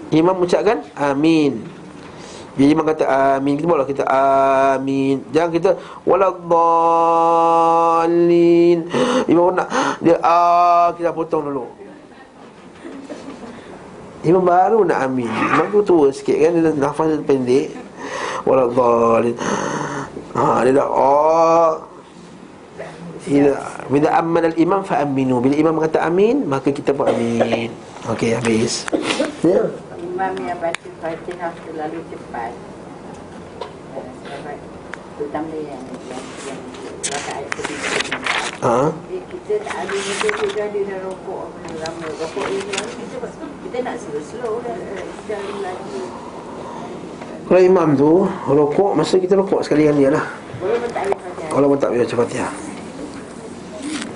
imam mengucapkan amin. Bila imam kata amin, kita barulah kita amin. Jangan kita waladdallin. Imam nak dia kita potong dulu. Imam baru nak amin. Imam tu tua sikit kan, dia nafas dia pendek. Waladdallin. Dia dah bila amman al-imam fa'aminu. Bila imam kata amin, maka kita pun amin. Okey, habis. Ya. Imam yang baca Fatihah terlalu cepat, terutama yang ayat ketiga. Kita tak ada juga dia dah rokok lama. Rokok ini kita nak slow-slow dah lagi. Kalau imam tu rokok, masa kita rokok sekali-kali lah. Boleh mentadbir Fatihah. Kalau mentadbir baca Fatihah.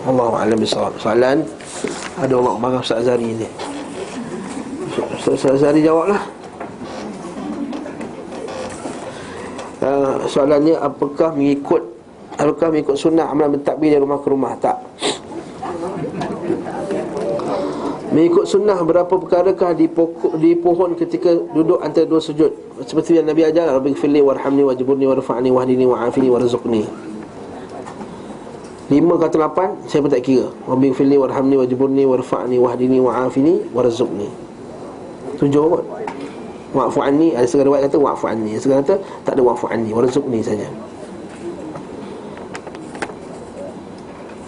Allahu a'lam bissawab. Soalan ada orang marah Ustaz Azhari ni. Ustaz Azhari jawablah. Soalannya, apakah mengikut sunnah amalan bertakbir dari rumah ke rumah? Tak. Mengikut sunnah, berapa perkarakah di pohon ketika duduk antara dua sujud, seperti yang Nabi ajar, Rabbighfirli warhamni wajburni warfa'ni wahdini wa'afini warzuqni. 5 kata 8, saya pun tak kira. Rabbighfirli warhamni wajburni warfa'ni wahdini wa'afini warzuqni. 7 kot. Wa'fu anni, ada setengah riwayat kata wa'fu anni, setengah kata tak ada wa'fu anni, warzuqni saja.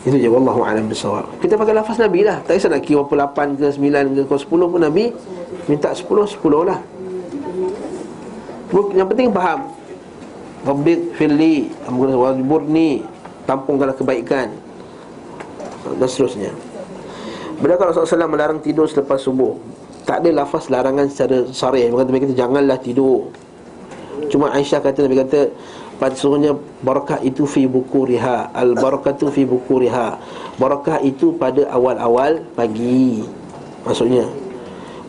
Itu je, wallahu a'lam bissawab. Kita pakai lafaz Nabi lah. Tak kisah nak kira berapa 8 ke 9 ke 10 pun Nabi minta 10 lah. Yang penting faham. Rabbighfirli wajburni, tampungkanlah kebaikan, dan seterusnya. Bila Rasulullah SAW melarang tidur selepas subuh, tak ada lafaz larangan secara sarih. Nabi kata janganlah tidur. Cuma Aisyah kata, Nabi kata pada sesungguhnya barakah itu fi bukuriha, al barakatu fi bukuriha. Barakah itu pada awal-awal pagi. Maksudnya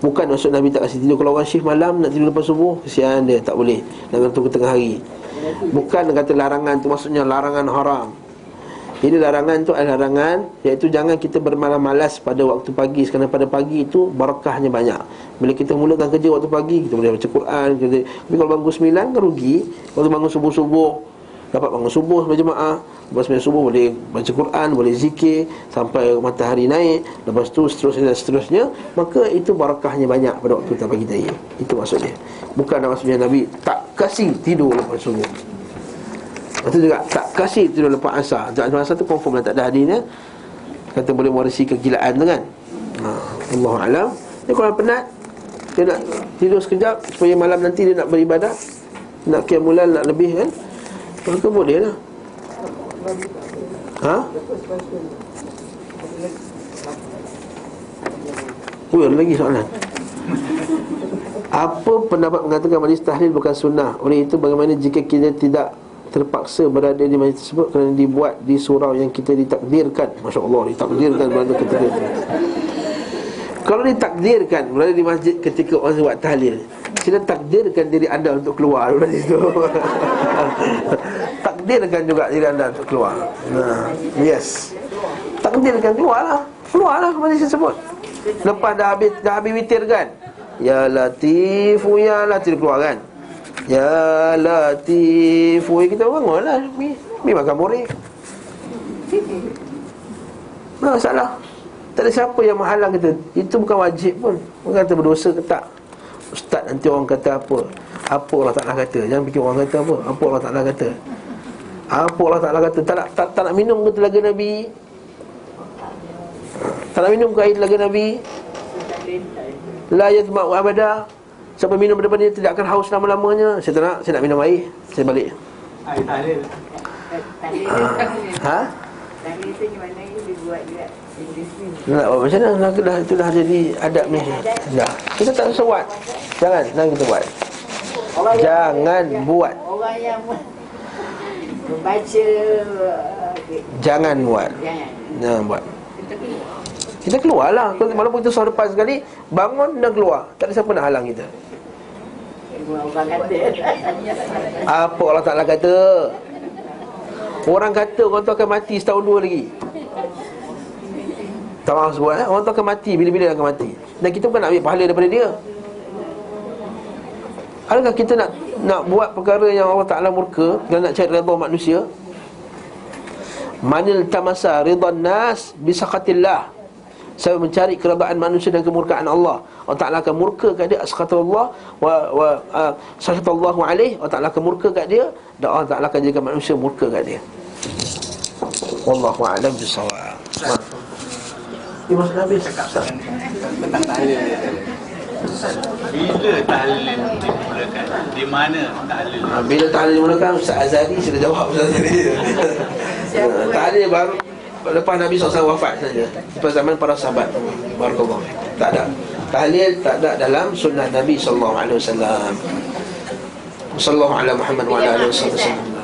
bukan maksud Nabi tak kasih tidur. Kalau orang shift malam nak tidur lepas subuh, kesian dia, tak boleh. Jangan tunggu tengah hari. Bukan kata larangan tu maksudnya larangan haram. Jadi larangan tu adalah larangan, iaitu jangan kita bermalas-malas pada waktu pagi, kerana pada pagi itu barakahnya banyak. Bila kita mulakan kerja waktu pagi, kita boleh baca Quran. Tapi kalau bangun 9 kan rugi. Kalau bangun subuh-subuh, dapat bangun subuh berjemaah, lepas 9 subuh boleh baca Quran, boleh zikir sampai matahari naik, lepas tu seterusnya dan seterusnya, maka itu barakahnya banyak pada waktu pagi tadi. Itu maksudnya. Bukan maksudnya Nabi tak kasih tidur lepas subuh. Itu juga tak kasih tidur lepas asar. Lepas asar tu confirm lah tak ada hadisnya. Kata boleh mewarisi kegilaan tu kan. Allahu'alam. Dia kalau penat, dia nak tidur sekejap supaya malam nanti dia nak beribadah, nak qiyamul-lail, nak lebih kan, maka boleh lah. Ada lagi soalan. Apa pendapat mengatakan majlis tahlil bukan sunnah? Oleh itu bagaimana jika kita tidak terpaksa berada di majlis tersebut kerana dibuat di surau yang kita ditakdirkan? Masya Allah, ditakdirkan berada ketika itu. Kalau ditakdirkan berada di masjid ketika orang buat tahlil, sila takdirkan diri anda untuk keluar dari situ. Takdirkan juga diri anda untuk keluar. Yes, takdirkan keluarlah ke majlis tersebut. Lepas dah habis witir kan, ya Latifu ya Latif keluar kan, ya Latifu, kita bangunlah mi makan borek. Tak masalah. Tak ada siapa yang menghalang kita. Itu bukan wajib pun. Bukan kata berdosa ke tak. Ustaz nanti orang kata apa, apa Allah Ta'ala kata. Jangan fikir orang kata apa, apa Allah Ta'ala kata. Apa Allah Ta'ala kata. Tak nak minum ke telaga Nabi? Tak nak minum ke air telaga Nabi? La yazma'u abada. Siapa minum daripada dia tidak akan haus lama-lamanya. Saya tak nak, saya nak minum air. Saya balik. Air tahlil. Tahlil tu gimana dibuat juga. Nak buat macam mana? Itu dah jadi adab ni. Dah. Kita tak sesuai. Jangan kita buat. Jangan buat. Orang yang membaca Jangan buat. Jangan. Buat. Kita keluar lah. Walaupun kita suara depan sekali, bangun dan keluar. Tak ada siapa nak halang kita. Orang kata. Apa Allah Ta'ala kata? Orang kata orang tu akan mati setahun dua lagi. Tak maaf sebut orang tu akan mati. Bila-bila akan mati. Dan kita bukan nak ambil pahala daripada dia. Adakah kita nak buat perkara yang Allah Ta'ala murka dan nak cari redha manusia? Manil tamasa ridhan nas bisaqatillah. Saya mencari keredaan manusia dan kemurkaan Allah. Allah Ta'ala akan murka kat dia, asqatallah wa sakhatallahu alaih. Allah Ta'ala akan murka kat dia dan Allah Ta'ala akan jadikan manusia murka kat dia. Wallahu a'lam bissawab. Ini maksud habis tentang tahlil dia tadi. Bila tahlil dimulakan? Di mana tahlil? Bila tahlil dimulakan, Ustaz Azhari sudah jawab Ustaz Azhari. Tahlil baru lepas Nabi SAW wafat saja, lepas zaman para sahabat. Barakallahu. Tak ada tahlil, tak ada dalam sunnah Nabi SAW. Sallallahu ala Muhammad wa ala alihi wasallam.